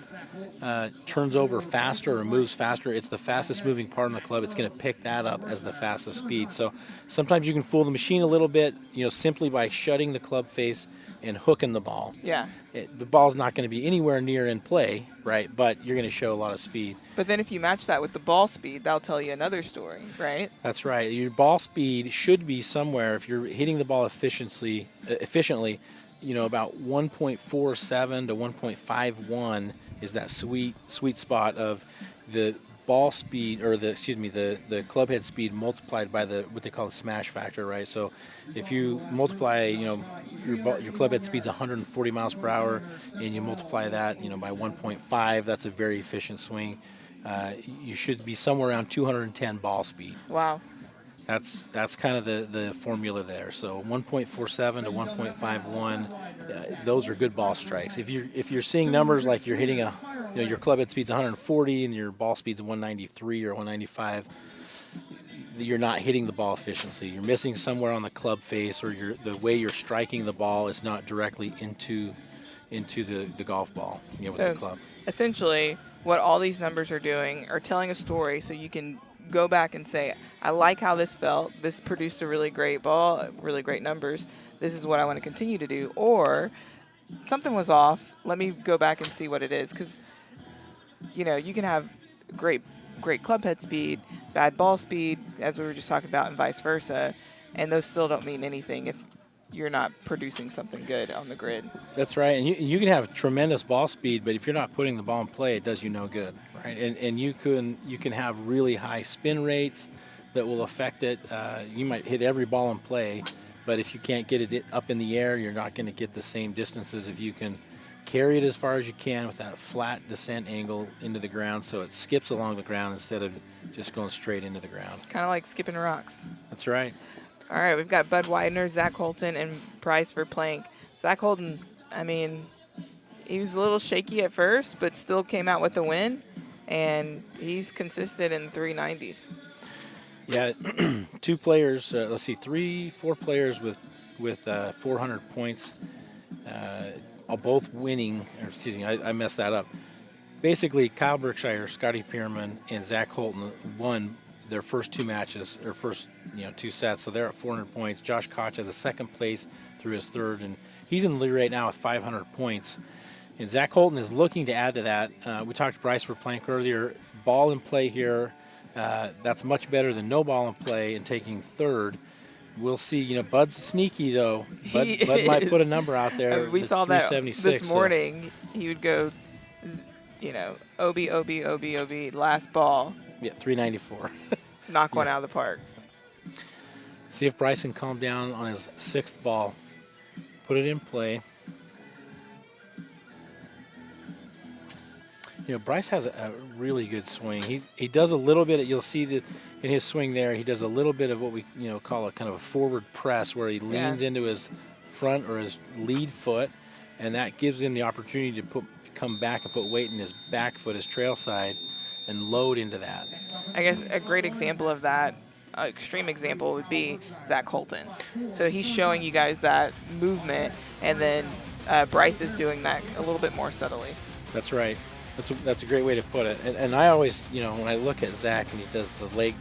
turns over faster or moves faster, it's the fastest moving part of the club. It's going to pick that up as the fastest speed. So sometimes you can fool the machine a little bit, simply by shutting the club face and hooking the ball. Yeah. The ball's not going to be anywhere near in play, right? But you're going to show a lot of speed. But then if you match that with the ball speed, that'll tell you another story, right? That's right. Your ball speed should be somewhere, if you're hitting the ball efficiently, about 1.47 to 1.51 is that sweet spot of the ball speed, or the club head speed multiplied by what they call the smash factor, right? So if you multiply, your club head speed's 140 miles per hour, and you multiply that, by 1.5, that's a very efficient swing. You should be somewhere around 210 ball speed. Wow. That's kind of the formula there. So 1.47 to 1.51, those are good ball strikes. If you're seeing numbers like you're hitting your club head speed's 140 and your ball speed's 193 or 195, you're not hitting the ball efficiently. You're missing somewhere on the club face, or the way you're striking the ball is not directly into the golf ball, with the club. Essentially, what all these numbers are doing are telling a story, so you can go back and say, I like how this felt. This produced a really great ball, really great numbers. This is what I want to continue to do. Or something was off. Let me go back and see what it is. Because, you can have great club head speed, bad ball speed, as we were just talking about, and vice versa. And those still don't mean anything if you're not producing something good on the grid. That's right. And you can have tremendous ball speed, but if you're not putting the ball in play, it does you no good. Right? And you can have really high spin rates that will affect it. You might hit every ball in play, but if you can't get it up in the air, you're not going to get the same distances if you can carry it as far as you can with that flat descent angle into the ground, so it skips along the ground instead of just going straight into the ground. Kind of like skipping rocks. That's right. All right, we've got Bud Widener, Zach Holton, and Bryce Verplank. Zach Holton, he was a little shaky at first, but still came out with the win, and he's consistent in 390s. Yeah, 2 players, 4 players with 400 points, both winning. I messed that up. Basically, Kyle Berkshire, Scotty Pierman, and Zach Holton won their first 2 matches, or first 2 sets, so they're at 400 points. Josh Koch has a second place through his third, and he's in the lead right now with 500 points. And Zach Holton is looking to add to that. We talked to Bryce Verplank earlier. Ball in play here, that's much better than no ball in play and taking third. We'll see. Bud's sneaky, though. Bud might put a number out there. We saw that this morning. So. He would go, OB, last ball. Yeah, 394. Knock one out of the park. See if Bryce can calm down on his 6th ball. Put it in play. Bryce has a really good swing. He does a little bit. You'll see that in his swing there. He does a little bit of what we call a kind of a forward press, where he leans into his front or his lead foot, and that gives him the opportunity to come back and put weight in his back foot, his trail side, and load into that. I guess a great example of that, extreme example, would be Zach Holton. So he's showing you guys that movement, and then Bryce is doing that a little bit more subtly. That's right. That's a great way to put it. And I always, when I look at Zach and he does the leg,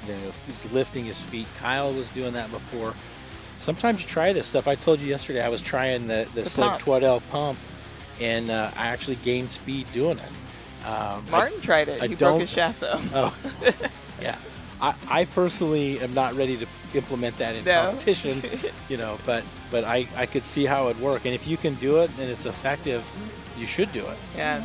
he's lifting his feet. Kyle was doing that before. Sometimes you try this stuff. I told you yesterday I was trying the Slick Twaddell pump, and I actually gained speed doing it. Martin tried it. He broke his shaft, though. Oh, yeah. I personally am not ready to implement that in competition, but I could see how it would work. And if you can do it and it's effective, you should do it. Yeah.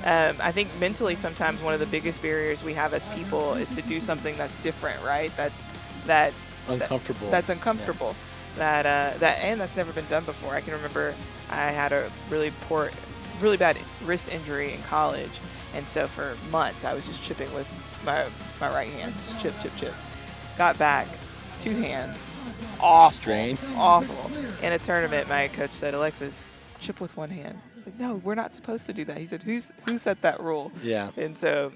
I think mentally sometimes one of the biggest barriers we have as people is to do something that's different, right? That's uncomfortable. And that's never been done before. I can remember I had a really bad wrist injury in college, and so for months I was just chipping with my right hand, just chip. Got back, 2 hands. Awful. Strain. Awful. In a tournament, my coach said, Alexis, chip with 1 hand. I was like, no, we're not supposed to do that. He said, who set that rule? Yeah. And so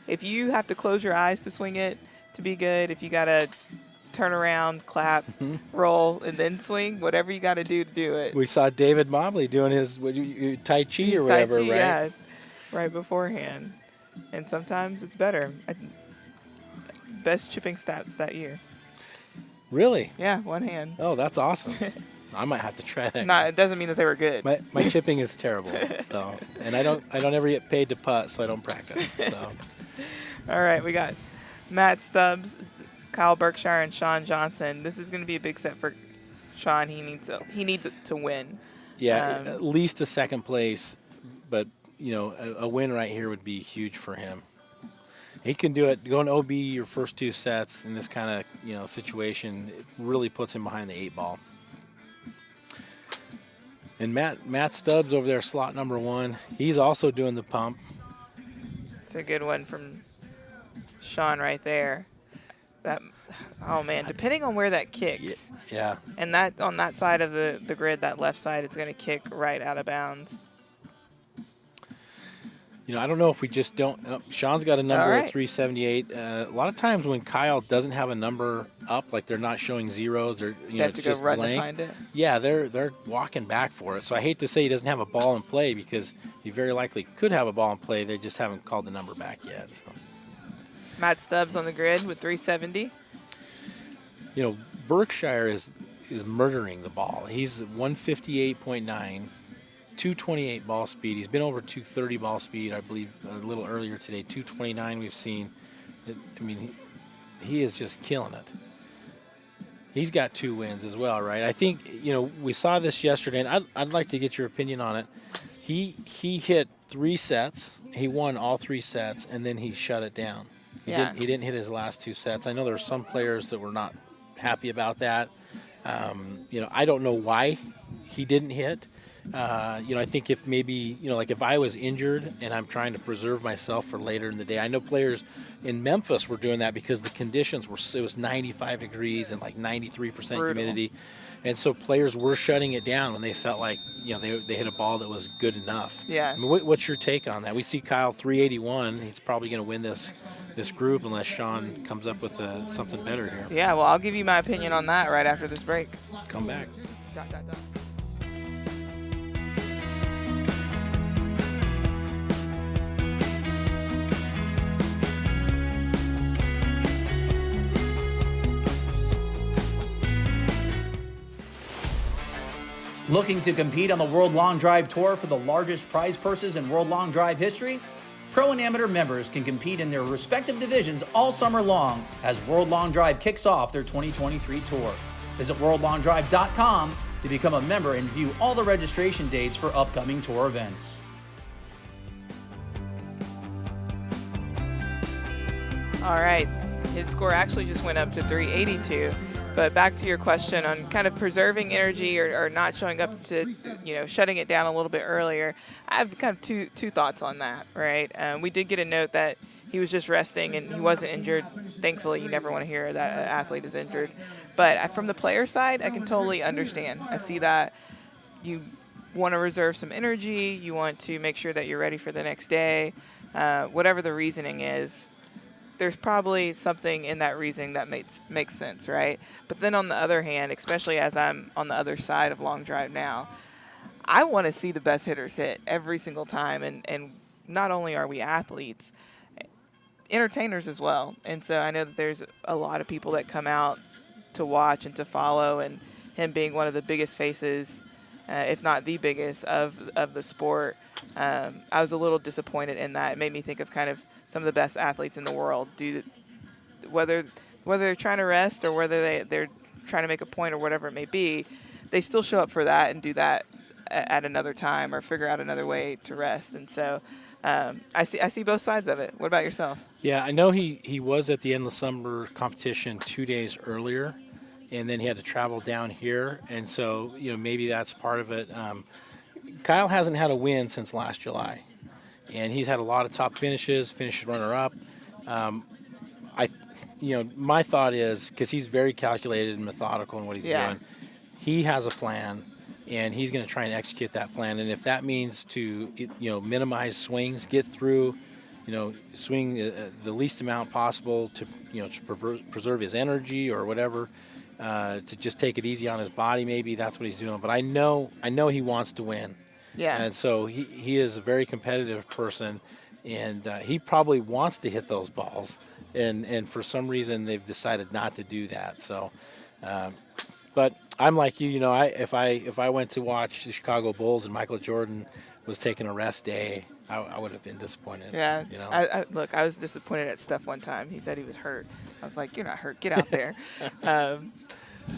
if you have to close your eyes to swing it to be good, if you got to turn around, clap, roll, and then swing, whatever you got to do it. We saw David Mobley doing his Tai Chi He's or whatever, Tai Chi, right? Yeah, right beforehand. And sometimes it's better. Best chipping stats that year. Really? Yeah, 1 hand. Oh, that's awesome. I might have to try that. Not, it doesn't mean that they were good. My chipping is terrible. So, and I don't ever get paid to putt, so I don't practice. So. All right, we got Matt Stubbs, Kyle Berkshire, and Sean Johnson. This is going to be a big set for Sean. He needs to win. Yeah, at least a 2nd place, but a win right here would be huge for him. He can do it. Going OB your first 2 sets in this kind of situation, it really puts him behind the 8 ball. And Matt Stubbs over there, slot number 1. He's also doing the pump. It's a good one from Sean right there. Oh man, depending on where that kicks. Yeah. And that on that side of the grid, that left side, it's going to kick right out of bounds. I don't know if we just don't. Sean's got a number All right. at 378. A lot of times when Kyle doesn't have a number up, like they're not showing zeros, or They have it's to go just run blank. to find it. Yeah, they're walking back for it. So I hate to say he doesn't have a ball in play because he very likely could have a ball in play. They just haven't called the number back yet. So. Matt Stubbs on the grid with 370. Berkshire is murdering the ball. He's 158.9, 228 ball speed. He's been over 230 ball speed, I believe, a little earlier today. 229 we've seen. I mean, he is just killing it. He's got 2 wins as well, right? I think, we saw this yesterday, and I'd like to get your opinion on it. He hit 3 sets. He won all 3 sets, and then he shut it down. He didn't hit his last 2 sets. I know there were some players that were not happy about that. I don't know why he didn't hit. I think if maybe, like if I was injured and I'm trying to preserve myself for later in the day. I know players in Memphis were doing that because the conditions it was 95 degrees and like 93% humidity. And so players were shutting it down when they felt like, they hit a ball that was good enough. Yeah. I mean, what's your take on that? We see Kyle 381. He's probably going to win this group unless Sean comes up with something better here. Yeah, well, I'll give you my opinion on that right after this break. Come back. Dot, dot, dot. Looking to compete on the World Long Drive Tour for the largest prize purses in World Long Drive history? Pro and amateur members can compete in their respective divisions all summer long as World Long Drive kicks off their 2023 tour. Visit worldlongdrive.com to become a member and view all the registration dates for upcoming tour events. All right. His score actually just went up to 382. But back to your question on kind of preserving energy or not showing up to, shutting it down a little bit earlier. I have kind of two thoughts on that, right? We did get a note that he was just resting and he wasn't injured. Thankfully, you never want to hear that an athlete is injured. But from the player side, I can totally understand. I see that you want to reserve some energy. You want to make sure that you're ready for the next day. Whatever the reasoning is, there's probably something in that reasoning that makes sense, right? But then on the other hand, especially as I'm on the other side of long drive now, I want to see the best hitters hit every single time. And not only are we athletes, entertainers as well. And so I know that there's a lot of people that come out to watch and to follow, and him being one of the biggest faces, if not the biggest, of the sport. I was a little disappointed in that. It made me think of kind of some of the best athletes in the world, whether they're trying to rest or whether they're trying to make a point or whatever it may be, they still show up for that and do that at another time or figure out another way to rest. And so I see both sides of it. What about yourself? Yeah, I know he was at the Endless Summer competition 2 days earlier, and then he had to travel down here, and so maybe that's part of it. Kyle hasn't had a win since last July, and he's had a lot of top finishes, finished runner-up. my thought is, because he's very calculated and methodical in what he's doing, he has a plan, and he's going to try and execute that plan. And if that means to, minimize swings, get through, swing the least amount possible to preserve his energy or whatever, to just take it easy on his body, maybe that's what he's doing. But I know he wants to win. Yeah. And so he is a very competitive person, and he probably wants to hit those balls. And for some reason they've decided not to do that. So, but I'm like you. If I went to watch the Chicago Bulls and Michael Jordan was taking a rest day, I would have been disappointed. Yeah. Look, I was disappointed at Steph one time. He said he was hurt. I was like, you're not hurt. Get out there.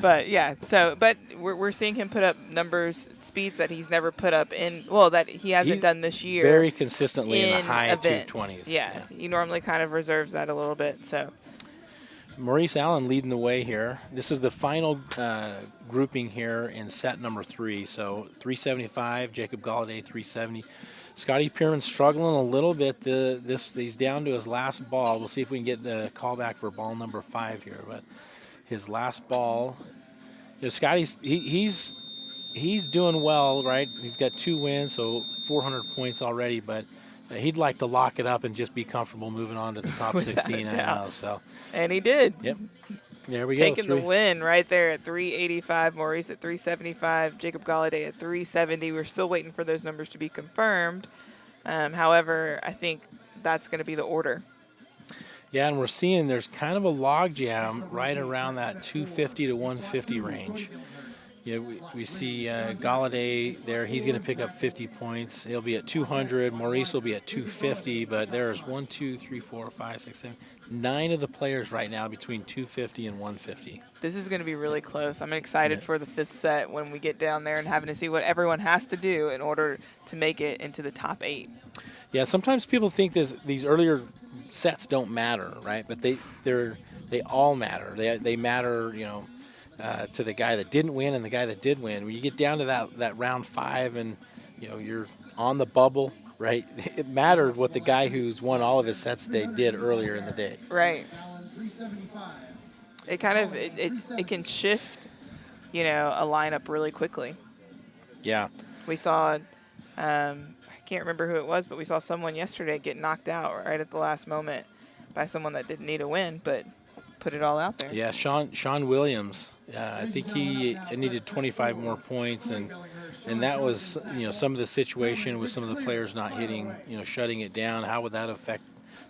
But yeah, but we're seeing him put up numbers, speeds that he's never put up that he hasn't done this year. Very consistently in the high events. 220s. Yeah, he normally kind of reserves that a little bit. So Maurice Allen leading the way here. This is the final grouping here in set number 3. So 375, Jacob Galladay 370. Scotty Pierman struggling a little bit. He's down to his last ball. We'll see if we can get the call back for ball number 5 here, but. His last ball, Scotty's he's doing well, right? He's got 2 wins, so 400 points already. But he'd like to lock it up and just be comfortable moving on to the top 16 now. So, and he did. Yep. There we Taking go. the win right there at 385. Maurice at 375. Jacob Galladay at 370. We're still waiting for those numbers to be confirmed. However, I think that's going to be the order. Yeah, and we're seeing there's kind of a log jam right around that 250 to 150 range. We see Galladay there. He's going to pick up 50 points. He'll be at 200. Maurice will be at 250. But there's 1, 2, 3, 4, 5, 6, 7, 9 of the players right now between 250 and 150. This is going to be really close. I'm excited for the 5th set when we get down there and having to see what everyone has to do in order to make it into the top 8. Yeah, sometimes people think these earlier sets don't matter, right? But they all matter. They matter, to the guy that didn't win and the guy that did win. When you get down to that round 5 and you're on the bubble, right? It mattered what the guy who's won all of his sets they did earlier in the day. Right. It kind of it can shift, a lineup really quickly. Yeah. We saw. I can't remember who it was, but we saw someone yesterday get knocked out right at the last moment by someone that didn't need a win, but put it all out there. Yeah, Sean Williams. I think he needed 25 more points, and that was some of the situation with some of the players not hitting, shutting it down. How would that affect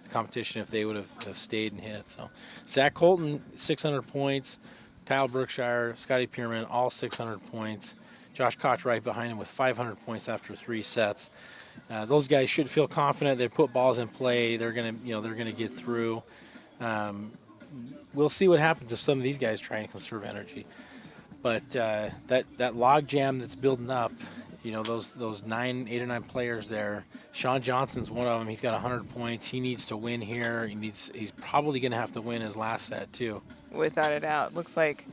the competition if they would have stayed and hit? So Zach Colton 600 points, Kyle Brookshire, Scotty Pierman all 600 points. Josh Koch right behind him with 500 points after 3 sets. Those guys should feel confident. They put balls in play. They're gonna get through. We'll see what happens if some of these guys try and conserve energy. But that log jam that's building up, those 8 or 9 players there. Sean Johnson's one of them. He's got 100 points. He needs to win here. He's probably gonna have to win his last set too. Without a doubt. Looks like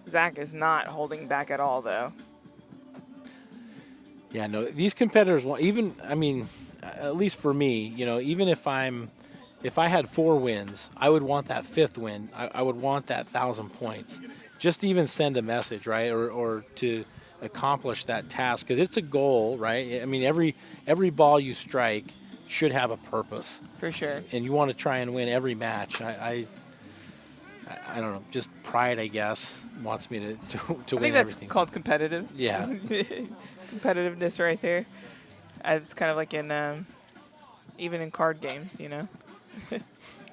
Zach is not holding back at all, though. Yeah, no, these competitors want, at least for me, even if I had 4 wins, I would want that 5th win. I would want that 1,000 points. Just to even send a message, right, or to accomplish that task, because it's a goal, right? I mean, every ball you strike should have a purpose. For sure. And you want to try and win every match. I don't know, just pride, I guess, wants me to win everything. I think that's called competitive. Yeah. Competitiveness right there. It's kind of like in even in card games,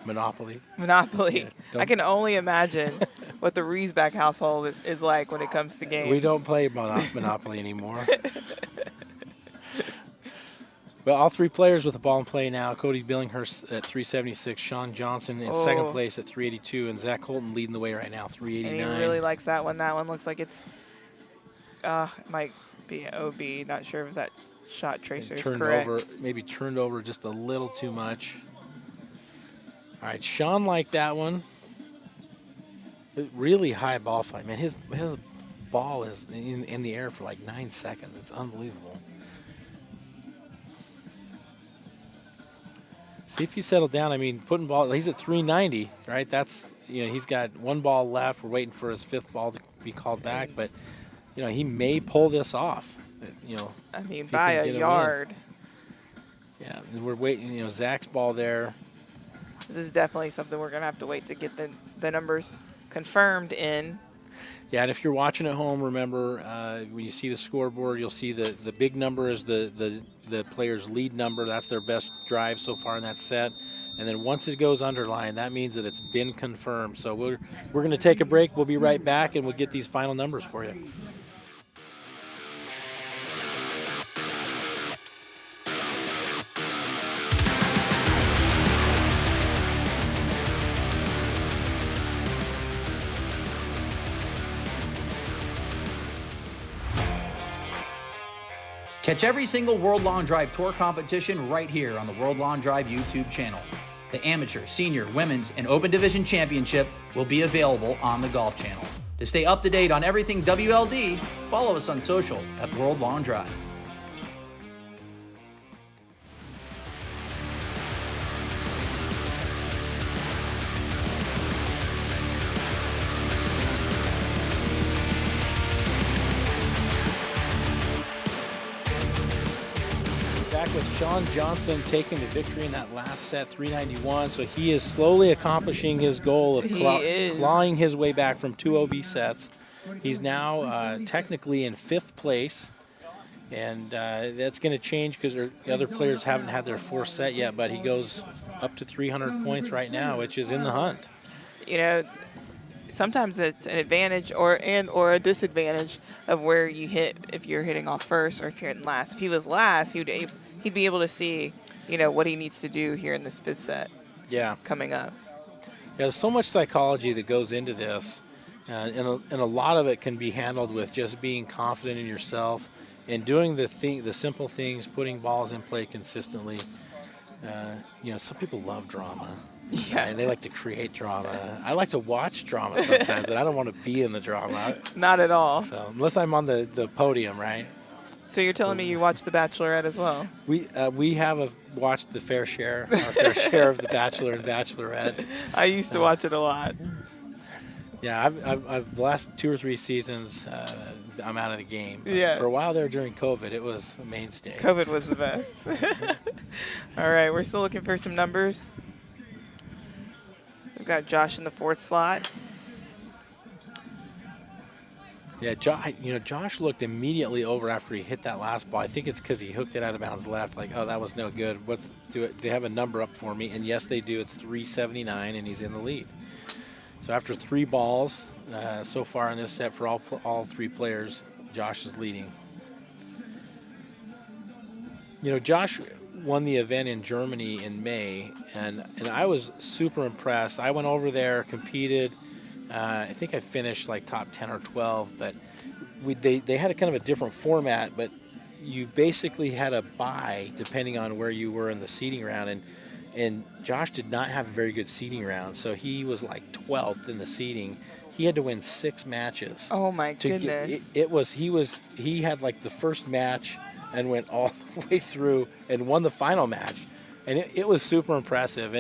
Monopoly. Monopoly. Yeah, I can only imagine what the Riesback household is like when it comes to games. We don't play Monopoly anymore. Well, all 3 players with the ball in play now. Cody Billinghurst at 376, Sean Johnson in second place at 382, and Zach Colton leading the way right now, 389. And he really likes that one. That one looks like it might be OB. Not sure if that shot tracer is correct. Maybe turned over just a little too much. All right, Sean liked that one. Really high ball flight, man. His ball is in the air for like 9 seconds. It's unbelievable. See if you settle down. Putting ball, he's at 390, right? That's, he's got one ball left. We're waiting for his 5th ball to be called back, but he may pull this off. I mean, by a yard. Yeah, and we're waiting. Zach's ball there. This is definitely something we're going to have to wait to get the numbers confirmed in. Yeah, and if you're watching at home, remember when you see the scoreboard, you'll see the big number is the player's lead number. That's their best drive so far in that set. And then once it goes underlined, that means that it's been confirmed. So we're going to take a break. We'll be right back, and we'll get these final numbers for you. Catch every single World Long Drive Tour competition right here on the World Long Drive YouTube channel. The Amateur, Senior, Women's, and Open Division Championship will be available on the Golf Channel. To stay up to date on everything WLD, follow us on social at World Long Drive. With Sean Johnson taking the victory in that last set, 391. So he is slowly accomplishing his goal of clawing his way back from 2 OB sets. He's now technically in 5th place, and that's going to change because the other players haven't had their 4th set yet, but he goes up to 300 points right now, which is in the hunt. Sometimes it's an advantage or a disadvantage of where you hit if you're hitting off first or if you're hitting last. If he was last, he'd be able to see, what he needs to do here in this 5th set. Yeah, coming up. Yeah, there's so much psychology that goes into this, and a lot of it can be handled with just being confident in yourself and doing the simple things, putting balls in play consistently. Some people love drama. Yeah, and they like to create drama. I like to watch drama sometimes, but I don't want to be in the drama. Not at all. So unless I'm on the podium, right? So you're telling me you watched The Bachelorette as well? We have watched our fair share of The Bachelor and Bachelorette. I used to watch it a lot. Yeah, I've the last 2 or 3 seasons, I'm out of the game. Yeah. For a while there during COVID, it was a mainstay. COVID was the best. All right, we're still looking for some numbers. We've got Josh in the 4th slot. Yeah, Josh looked immediately over after he hit that last ball. I think it's because he hooked it out of bounds left, like, oh, that was no good. Let's do it. They have a number up for me, and yes, they do. It's 379, and he's in the lead. So after 3 balls so far in this set for all 3 players, Josh is leading. Josh won the event in Germany in May, and I was super impressed. I went over there, competed. I think I finished like top 10 or 12, but they had a kind of a different format, but you basically had a bye depending on where you were in the seeding round, and Josh did not have a very good seeding round, so he was like 12th in the seeding. He had to win 6 matches. Oh my goodness. He had like the first match and went all the way through and won the final match. And it was super impressive.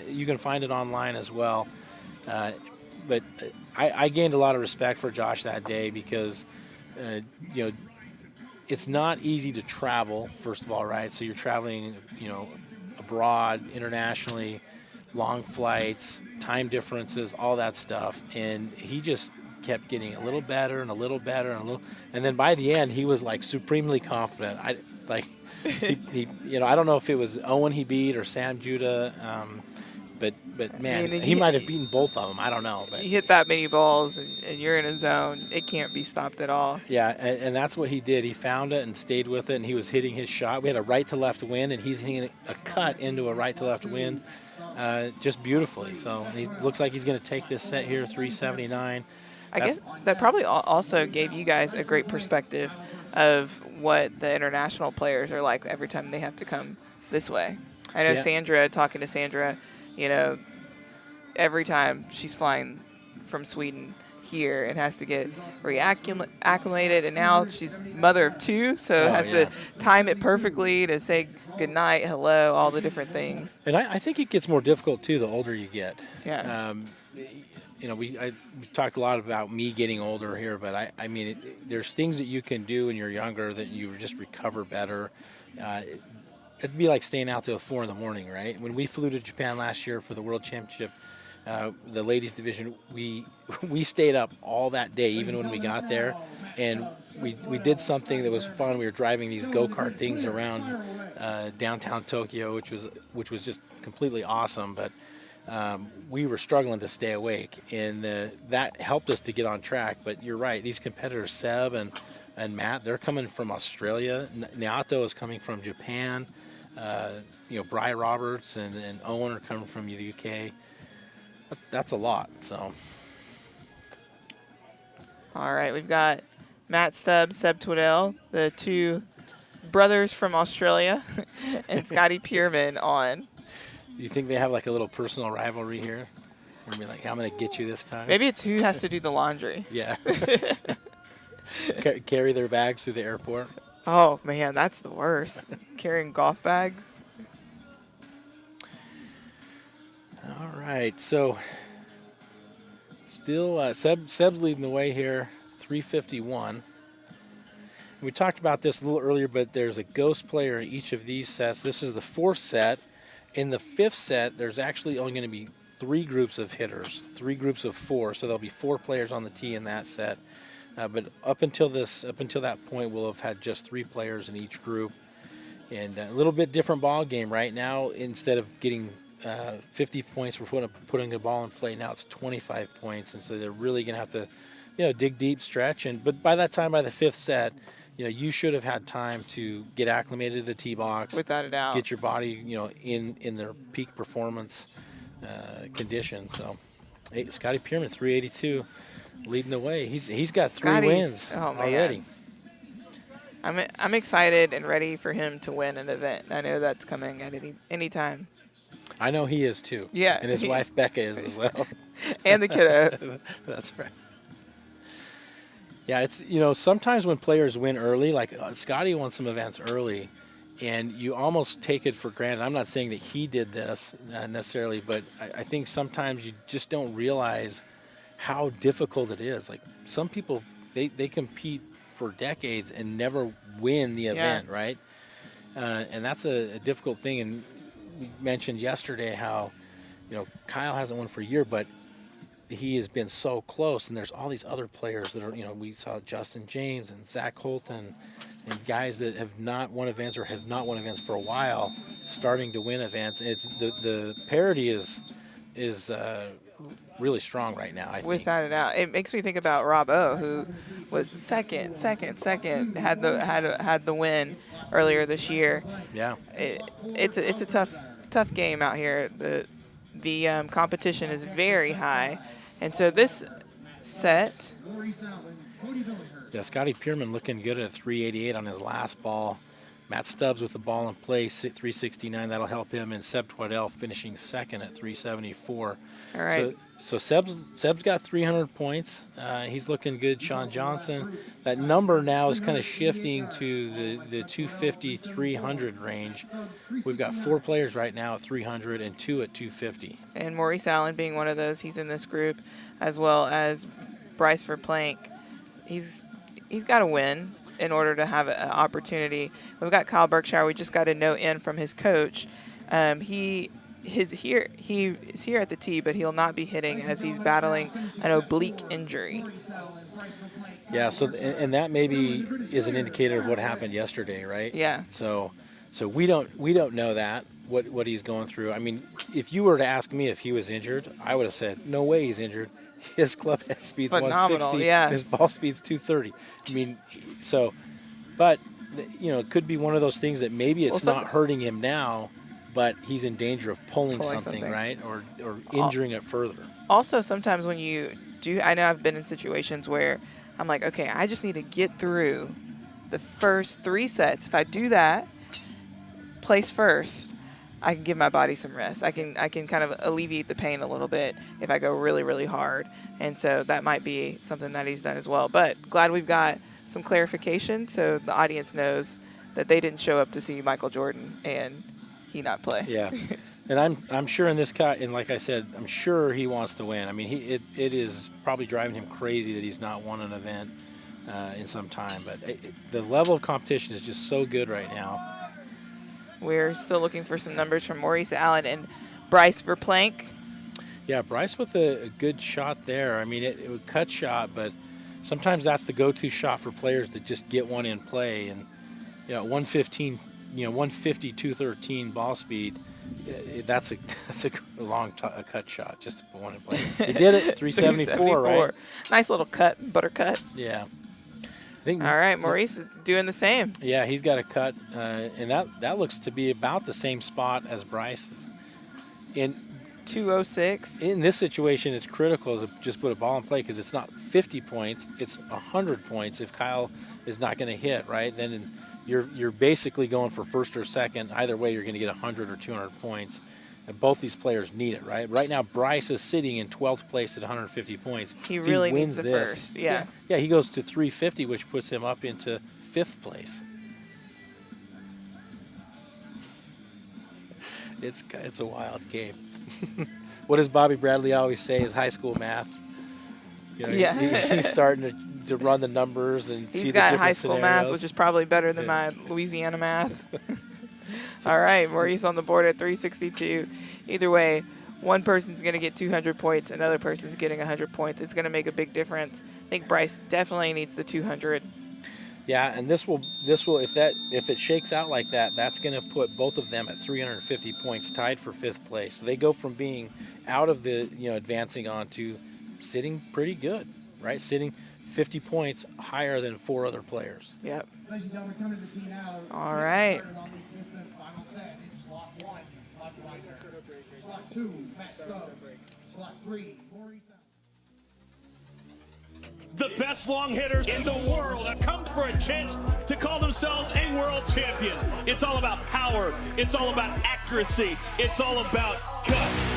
You can find it online as well. But I gained a lot of respect for Josh that day because, it's not easy to travel, first of all, right? So you're traveling, abroad, internationally, long flights, time differences, all that stuff. And he just kept getting a little better and a little better and then by the end he was like supremely confident. I don't know if it was Owen he beat or Sam Judah, but man, he might have beaten both of them. I don't know. But you hit that many balls and you're in a zone, it can't be stopped at all. Yeah, and that's what he did. He found it and stayed with it, and he was hitting his shot. We had a right to left wind, and he's hitting a cut into a right to left wind just beautifully. So he looks like he's going to take this set here, 379. I guess that probably also gave you guys a great perspective of what the international players are like every time they have to come this way. I know talking to Sandra, every time she's flying from Sweden here and has to get reacclimated, and now she's mother of 2, so has to time it perfectly to say good night, hello, all the different things. And I think it gets more difficult, too, the older you get. Yeah. we talked a lot about me getting older here, but I mean, there's things that you can do when you're younger that you just recover better. It'd be like staying out till 4 a.m, right? When we flew to Japan last year for the World Championship, the ladies division, we stayed up all that day, even when we got there, and we did something that was fun. We were driving these go-kart things around downtown Tokyo, which was just completely awesome, but we were struggling to stay awake, and that helped us to get on track. But you're right, these competitors, Seb and Matt, they're coming from Australia. Naoto is coming from Japan. Bri Roberts and Owen are coming from the UK. That's a lot. So, All right, we've got Matt Stubbs, Seb Twiddell, the two brothers from Australia, and Scotty Pierman on. You think they have like a little personal rivalry here? Or be like, I'm going to get you this time? Maybe it's who has to do the laundry. Yeah. Carry their bags through the airport. Oh, man, that's the worst. Carrying golf bags. All right, so still Seb's leading the way here, 351. We talked about this a little earlier, but there's a ghost player in each of these sets. This is the 4th set. In the 5th set, there's actually only going to be 3 groups of hitters, 3 groups of 4, so there'll be 4 players on the tee in that set. But up until that point, we'll have had just 3 players in each group, and a little bit different ball game right now. Instead of getting 50 points for putting the ball in play, now it's 25 points, and so they're really going to have to, dig deep, stretch. But by that time, by the 5th set, you should have had time to get acclimated to the tee box, without a doubt, get your body, in their peak performance condition. So, hey, Scotty Pierman, 382, leading the way. He's got 3 wins already. I'm excited and ready for him to win an event. I know that's coming at any time. I know he is too. Yeah. And his wife Becca is as well. And the kiddos. That's right. Yeah, it's sometimes when players win early, like Scotty won some events early, and you almost take it for granted. I'm not saying that he did this necessarily, but I think sometimes you just don't realize how difficult it is. Like some people, they compete for decades and never win the event, right? And that's a difficult thing. And we mentioned yesterday how, Kyle hasn't won for a year, but he has been so close. And there's all these other players that are, we saw Justin James and Zach Holton and guys that have not won events or have not won events for a while starting to win events. It's the parity is really strong right now, I think. Without a doubt. It makes me think about Rob O, who was second, had the win earlier this year. Yeah. It's a tough game out here. The competition is very high. And so this set. Yeah, Scotty Pierman looking good at 388 on his last ball. Matt Stubbs with the ball in play, 369. That'll help him. And Seb Twiddell finishing second at 374. All right. So Seb's got 300 points. He's looking good. Sean Johnson. That number now is kind of shifting to the 250, 300 range. We've got 4 players right now at 300 and 2 at 250. And Maurice Allen being one of those. He's in this group, as well as Bryce Verplank. He's got to win in order to have an opportunity. We've got Kyle Berkshire. We just got a note in from his coach. He is here at the tee, but he'll not be hitting as he's battling an oblique injury. Yeah, so and that maybe is an indicator of what happened yesterday, right? Yeah. So we don't know that what he's going through. I mean, if you were to ask me if he was injured, I would have said no way he's injured. His club head speed's Phenomenal, 160. yeah. His ball speed's 230. I mean, but it could be one of those things that maybe it's not hurting him now, but he's in danger of pulling something, right? Or injuring it further. Also, sometimes when you do, I know I've been in situations where I'm like, okay, I just need to get through the first 3 sets. If I do that, place first, I can give my body some rest. I can kind of alleviate the pain a little bit if I go really, really hard. And so that might be something that he's done as well. But glad we've got some clarification so the audience knows that they didn't show up to see Michael Jordan and he not play. Yeah. And I'm sure in this cut, and like I said, I'm sure he wants to win. I mean, it is probably driving him crazy that he's not won an event in some time. But the level of competition is just so good right now. We're still looking for some numbers from Maurice Allen and Bryce Verplank. Yeah, Bryce with a good shot there. I mean, it would cut shot, but sometimes that's the go-to shot for players that just get one in play. And 115, 150, 213 ball speed. That's a long cut shot, just to put one in play. He did it, 374, right? Nice little cut, butter cut. Yeah. All right, Maurice is doing the same. Yeah, he's got a cut, and that looks to be about the same spot as Bryce's. In 206. In this situation, it's critical to just put a ball in play because it's not 50 points, it's 100 points if Kyle is not going to hit, right? Then you're basically going for first or second. Either way, you're going to get 100 or 200 points. And both these players need it, right? Right now, Bryce is sitting in 12th place at 150 points. He really needs the first, yeah. Yeah, he goes to 350, which puts him up into 5th place. It's a wild game. What does Bobby Bradley always say is high school math? He's starting to run the numbers and see the different scenarios. He's got high school math, which is probably better than my Louisiana math. All right, Maurice on the board at 362. Either way, one person's going to get 200 points, another person's getting 100 points. It's going to make a big difference. I think Bryce definitely needs the 200. Yeah, and this will if it shakes out like that, that's going to put both of them at 350 points, tied for 5th place. So they go from being out of the advancing on to sitting pretty good, right? Sitting 50 points higher than 4 other players. Yep. Ladies and gentlemen, coming to the tee now. All right. Set in slot 1, Bob Winder. Slot 2, Matt Stubbs. Slot 3, Maurice Allen. The best long hitters in the world have come for a chance to call themselves a world champion. It's all about power. It's all about accuracy. It's all about guts.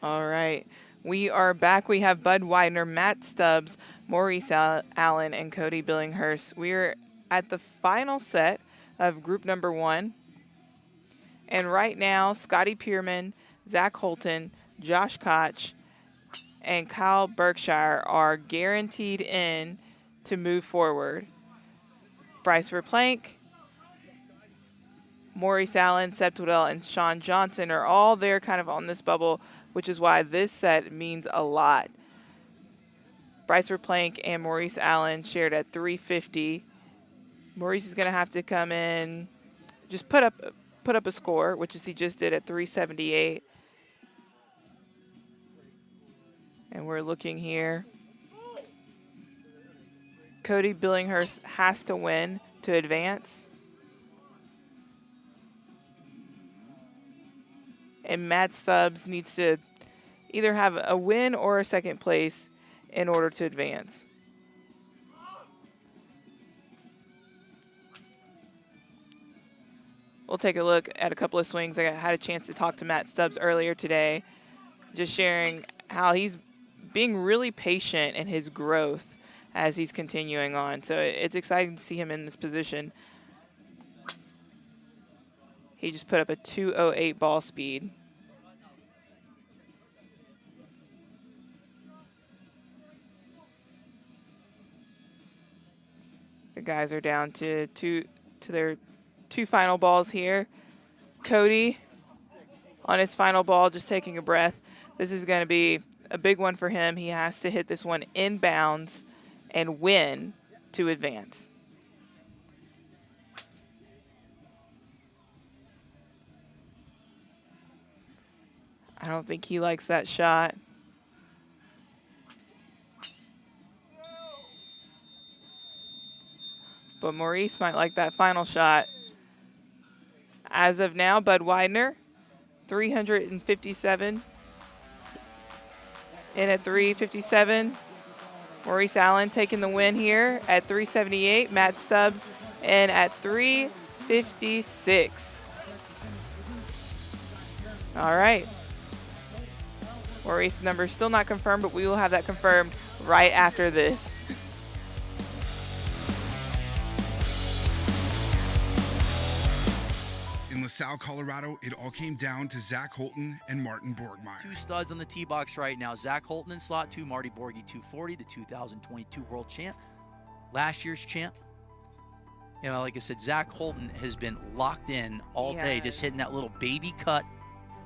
All right. We are back. We have Bud Widener, Matt Stubbs, Maurice Allen, and Cody Billinghurst. We're at the final set of group number 1. And right now, Scotty Pierman, Zach Holton, Josh Koch, and Kyle Berkshire are guaranteed in to move forward. Bryce Verplank, Maurice Allen, Seb Twiddell, and Sean Johnson are all there kind of on this bubble, which is why this set means a lot. Bryce Verplank and Maurice Allen shared at 350. Maurice is going to have to come in, just put up a score, which is he just did at 378. And we're looking here. Cody Billinghurst has to win to advance. And Matt Stubbs needs to either have a win or a second place in order to advance. We'll take a look at a couple of swings. I had a chance to talk to Matt Stubbs earlier today, just sharing how he's being really patient in his growth as he's continuing on. So it's exciting to see him in this position. He just put up a 2:08 ball speed. The guys are down to their 2 final balls here. Cody on his final ball, just taking a breath. This is going to be a big one for him. He has to hit this one inbounds and win to advance. I don't think he likes that shot. But Maurice might like that final shot. As of now, Bud Widener, 357. In at 357. Maurice Allen taking the win here at 378. Matt Stubbs in at 356. All right. Maurice's number still not confirmed, but we will have that confirmed right after this. In LaSalle, Colorado, it all came down to Zach Holton and Martin Borgmeyer. 2 studs on the tee box right now. Zach Holton in slot 2, Marty Borgie 240, the 2022 world champ, last year's champ. You know, like I said, Zach Holton has been locked in all day, just hitting that little baby cut.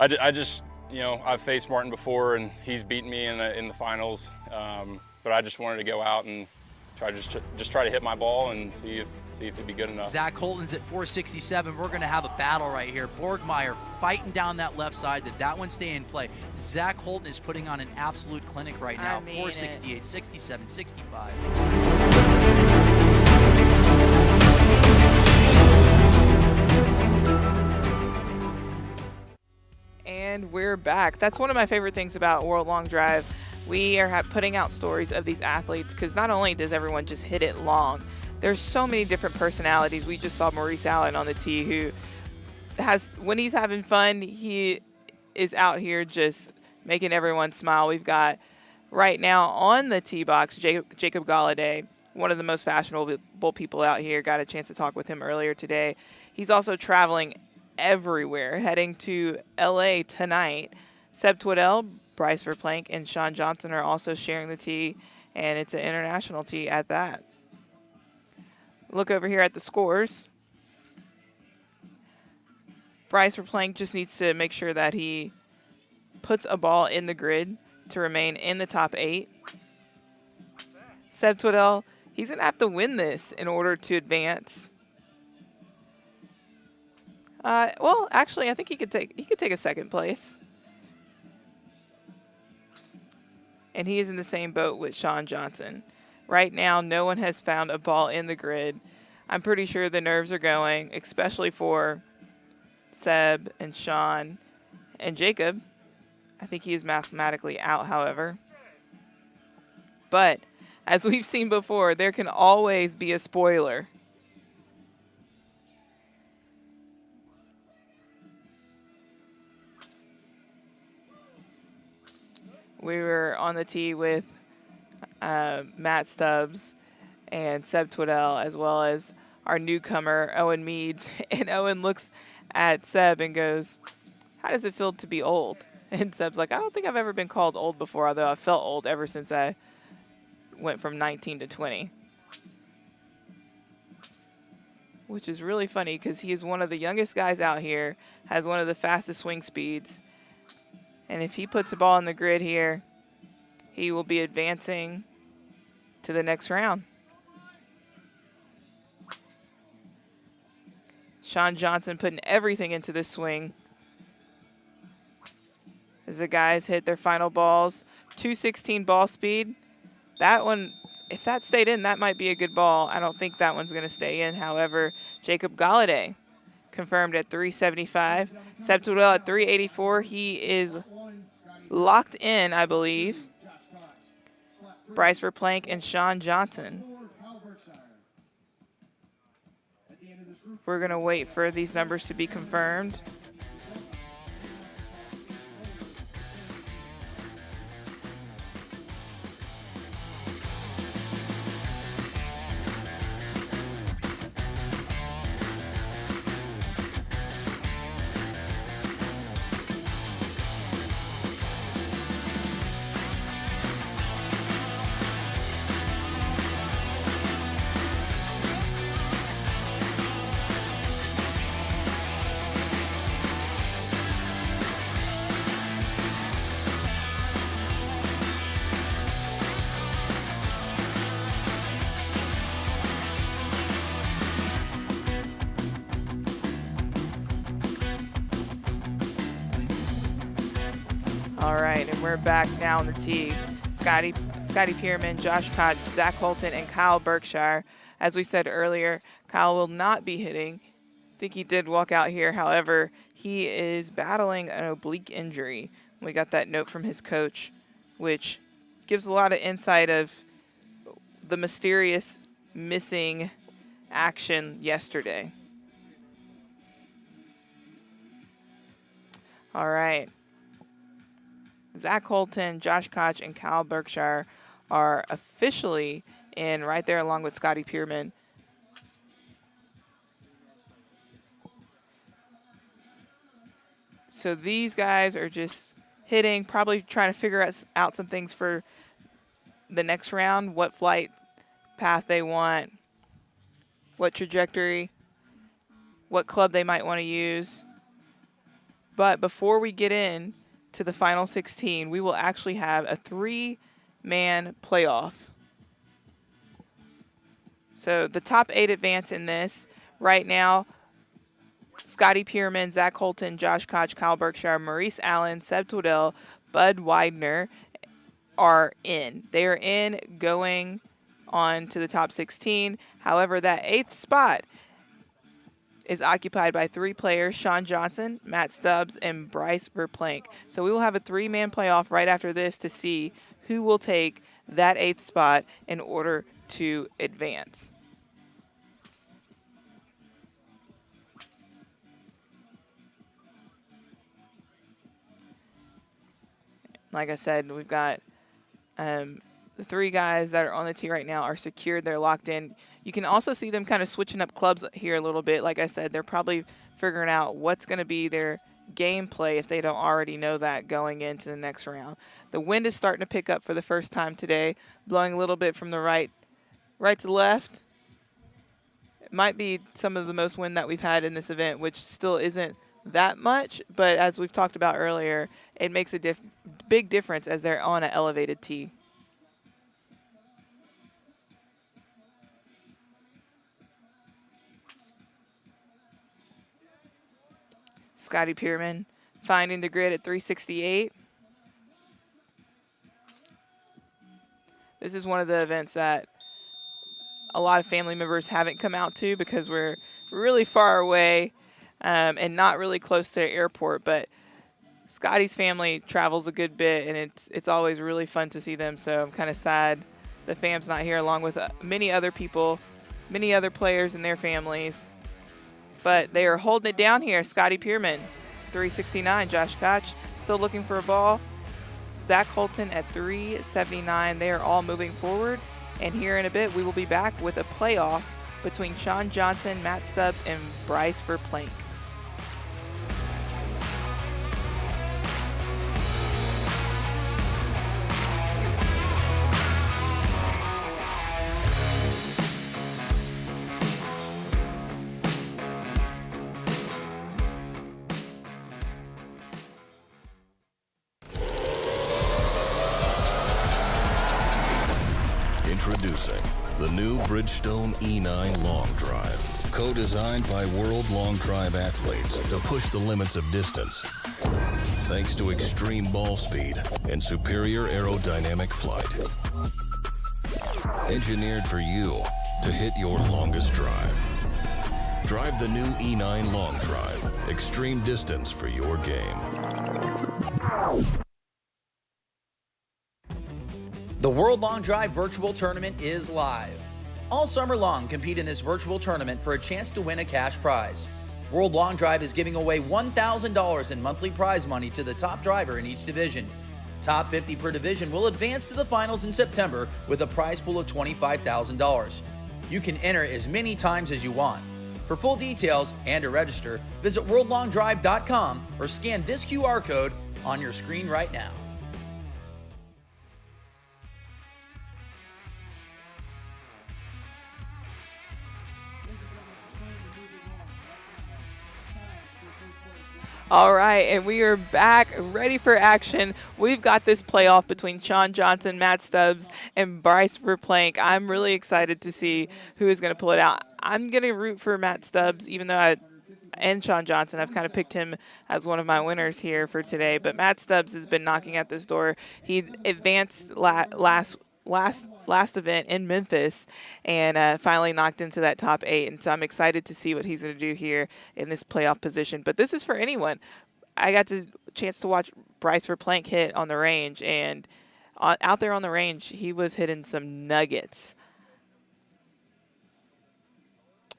I just, you know, I've faced Martin before, and he's beaten me in the finals. But I just wanted to go out and try to hit my ball and see if it'd be good enough. Zach Holton's at 467. We're going to have a battle right here. Borgmeyer fighting down that left side. Did that one stay in play? Zach Holton is putting on an absolute clinic right now. 468, 67, 65. And we're back. That's one of my favorite things about World Long Drive. We are putting out stories of these athletes because not only does everyone just hit it long, there's so many different personalities. We just saw Maurice Allen on the tee, who has, when he's having fun, he is out here just making everyone smile. We've got right now on the tee box Jacob Galladay, one of the most fashionable people out here. Got a chance to talk with him earlier today. He's also traveling everywhere, heading to LA tonight. Seb Twiddell, Bryce Verplank, and Sean Johnson are also sharing the tee, and it's an international tee at that. Look over here at the scores. Bryce Verplank just needs to make sure that he puts a ball in the grid to remain in the top 8. Seb Twiddell, he's going to have to win this in order to advance. Well, actually, I think he could take a second place. And he is in the same boat with Sean Johnson. Right now, no one has found a ball in the grid. I'm pretty sure the nerves are going, especially for Seb and Sean and Jacob. I think he is mathematically out, however. But as we've seen before, there can always be a spoiler. We were on the tee with Matt Stubbs and Seb Twiddell, as well as our newcomer, Owen Meads. And Owen looks at Seb and goes, "How does it feel to be old?" And Seb's like, "I don't think I've ever been called old before, although I felt old ever since I went from 19 to 20. Which is really funny because he is one of the youngest guys out here, has one of the fastest swing speeds. And if he puts a ball in the grid here, he will be advancing to the next round. Sean Johnson putting everything into this swing. As the guys hit their final balls, 216 ball speed. That one, if that stayed in, that might be a good ball. I don't think that one's going to stay in. However, Jacob Galladay confirmed at 375. Seb Twiddell at 384. He is locked in, I believe. Bryce Verplank and Sean Johnson. We're going to wait for these numbers to be confirmed. All right, and we're back now on the tee. Scotty Pierman, Josh Koch, Zach Holton, and Kyle Berkshire. As we said earlier, Kyle will not be hitting. I think he did walk out here. However, he is battling an oblique injury. We got that note from his coach, which gives a lot of insight of the mysterious missing action yesterday. All right. Zach Holton, Josh Koch, and Kyle Berkshire are officially in right there along with Scotty Pierman. So these guys are just hitting, probably trying to figure out some things for the next round, what flight path they want, what trajectory, what club they might want to use. But before we get in to the final 16, we will actually have a 3-man playoff. So the top 8 advance in this. Right now, Scotty Pierman, Zach Holton, Josh Koch, Kyle Berkshire, Maurice Allen, Seb Twiddell, Bud Widener are in. They are in going on to the top 16. However, that 8th spot is occupied by 3 players, Sean Johnson, Matt Stubbs, and Bryce Verplank. So we will have a 3-man playoff right after this to see who will take that 8th spot in order to advance. Like I said, we've got the 3 guys that are on the tee right now are secured. They're locked in. You can also see them kind of switching up clubs here a little bit. Like I said, they're probably figuring out what's going to be their gameplay if they don't already know that going into the next round. The wind is starting to pick up for the first time today, blowing a little bit from the right to left. It might be some of the most wind that we've had in this event, which still isn't that much, but as we've talked about earlier, it makes a big difference as they're on an elevated tee. Scotty Pierman finding the grid at 368. This is one of the events that a lot of family members haven't come out to because we're really far away and not really close to the airport. But Scotty's family travels a good bit, and it's always really fun to see them. So I'm kind of sad the fam's not here, along with many other people, many other players and their families. But they are holding it down here. Scotty Pierman, 369. Josh Koch still looking for a ball. Zach Holton at 379. They are all moving forward. And here in a bit, we will be back with a playoff between Sean Johnson, Matt Stubbs, and Bryce Verplank. Introducing the new Bridgestone E9 Long Drive, co-designed by world long drive athletes to push the limits of distance. Thanks to extreme ball speed and superior aerodynamic flight. Engineered for you to hit your longest drive. Drive the new E9 Long Drive, extreme distance for your game. The World Long Drive Virtual Tournament is live. All summer long, compete in this virtual tournament for a chance to win a cash prize. World Long Drive is giving away $1,000 in monthly prize money to the top driver in each division. Top 50 per division will advance to the finals in September with a prize pool of $25,000. You can enter as many times as you want. For full details and to register, visit worldlongdrive.com or scan this QR code on your screen right now. All right, and we are back, ready for action. We've got this playoff between Sean Johnson, Matt Stubbs, and Bryce Verplank. I'm really excited to see who is going to pull it out. I'm going to root for Matt Stubbs, even though and Sean Johnson. I've kind of picked him as one of my winners here for today. But Matt Stubbs has been knocking at this door. He advanced last event in Memphis and finally knocked into that top 8. And so I'm excited to see what he's going to do here in this playoff position. But this is for anyone. I got the chance to watch Bryce Verplank hit on the range, and out there on the range, he was hitting some nuggets.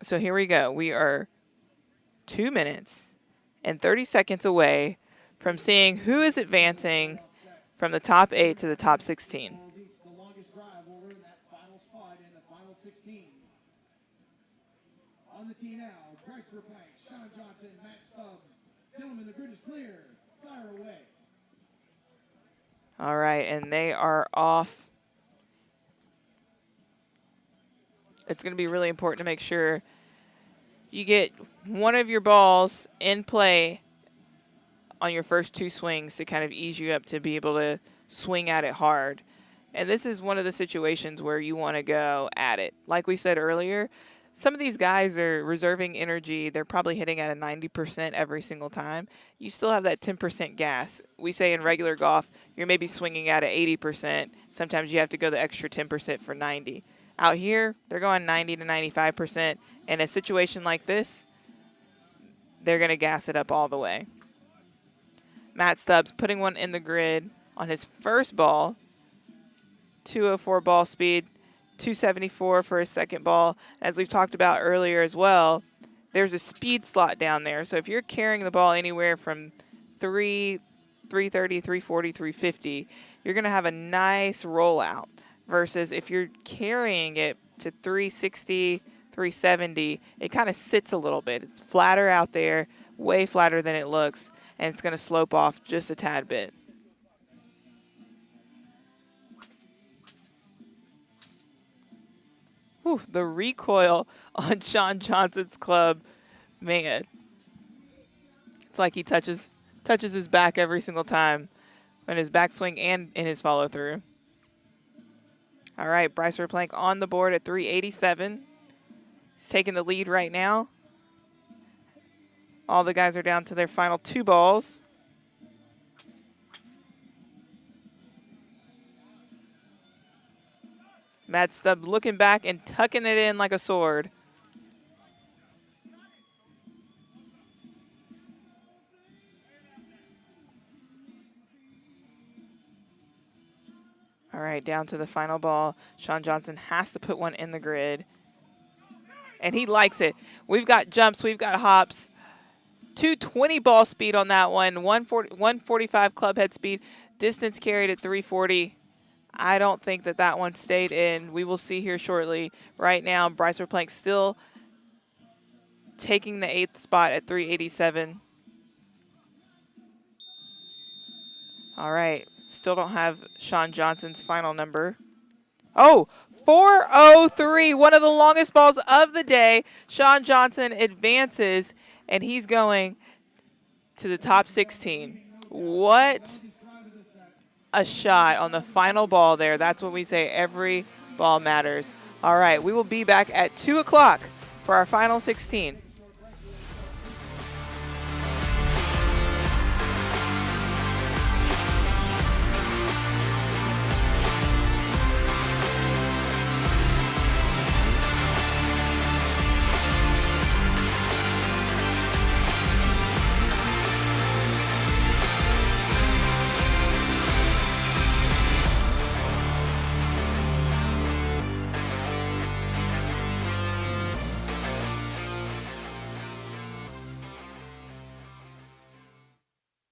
So here we go. We are 2 minutes and 30 seconds away from seeing who is advancing from the top 8 to the top 16. The longest drive will earn that final spot in the final 16. On the tee now, Bryce Verplank, Sean Johnson, Matt Stubbs. Gentlemen, the grid is clear. Fire away. All right, and they are off. It's going to be really important to make sure you get one of your balls in play on your first 2 swings to kind of ease you up to be able to swing at it hard. And this is one of the situations where you want to go at it. Like we said earlier, some of these guys are reserving energy. They're probably hitting at a 90% every single time. You still have that 10% gas. We say in regular golf, you're maybe swinging at 80%. Sometimes you have to go the extra 10% for 90. Out here, they're going 90 to 95%. In a situation like this, they're going to gas it up all the way. Matt Stubbs putting one in the grid on his first ball. 204 ball speed, 274 for his second ball. As we've talked about earlier as well, there's a speed slot down there. So if you're carrying the ball anywhere from 330, 340, 350, you're going to have a nice rollout. Versus if you're carrying it to 360, 370, it kind of sits a little bit. It's flatter out there, way flatter than it looks, and it's going to slope off just a tad bit. Whew, the recoil on Sean Johnson's club, man. It's like he touches his back every single time in his backswing and in his follow-through. All right, Bryce Verplank on the board at 387. He's taking the lead right now. All the guys are down to their final 2 balls. Matt Stubbs looking back and tucking it in like a sword. All right, down to the final ball. Sean Johnson has to put one in the grid. And he likes it. We've got jumps, we've got hops. 220 ball speed on that one. 145 club head speed. Distance carried at 340. I don't think that one stayed in. We will see here shortly. Right now, Bryce Verplank still taking the 8th spot at 387. All right. Still don't have Sean Johnson's final number. Oh, 403, one of the longest balls of the day. Sean Johnson advances, and he's going to the top 16. What a shot on the final ball there. That's what we say, every ball matters. All right, we will be back at 2 o'clock for our final 16.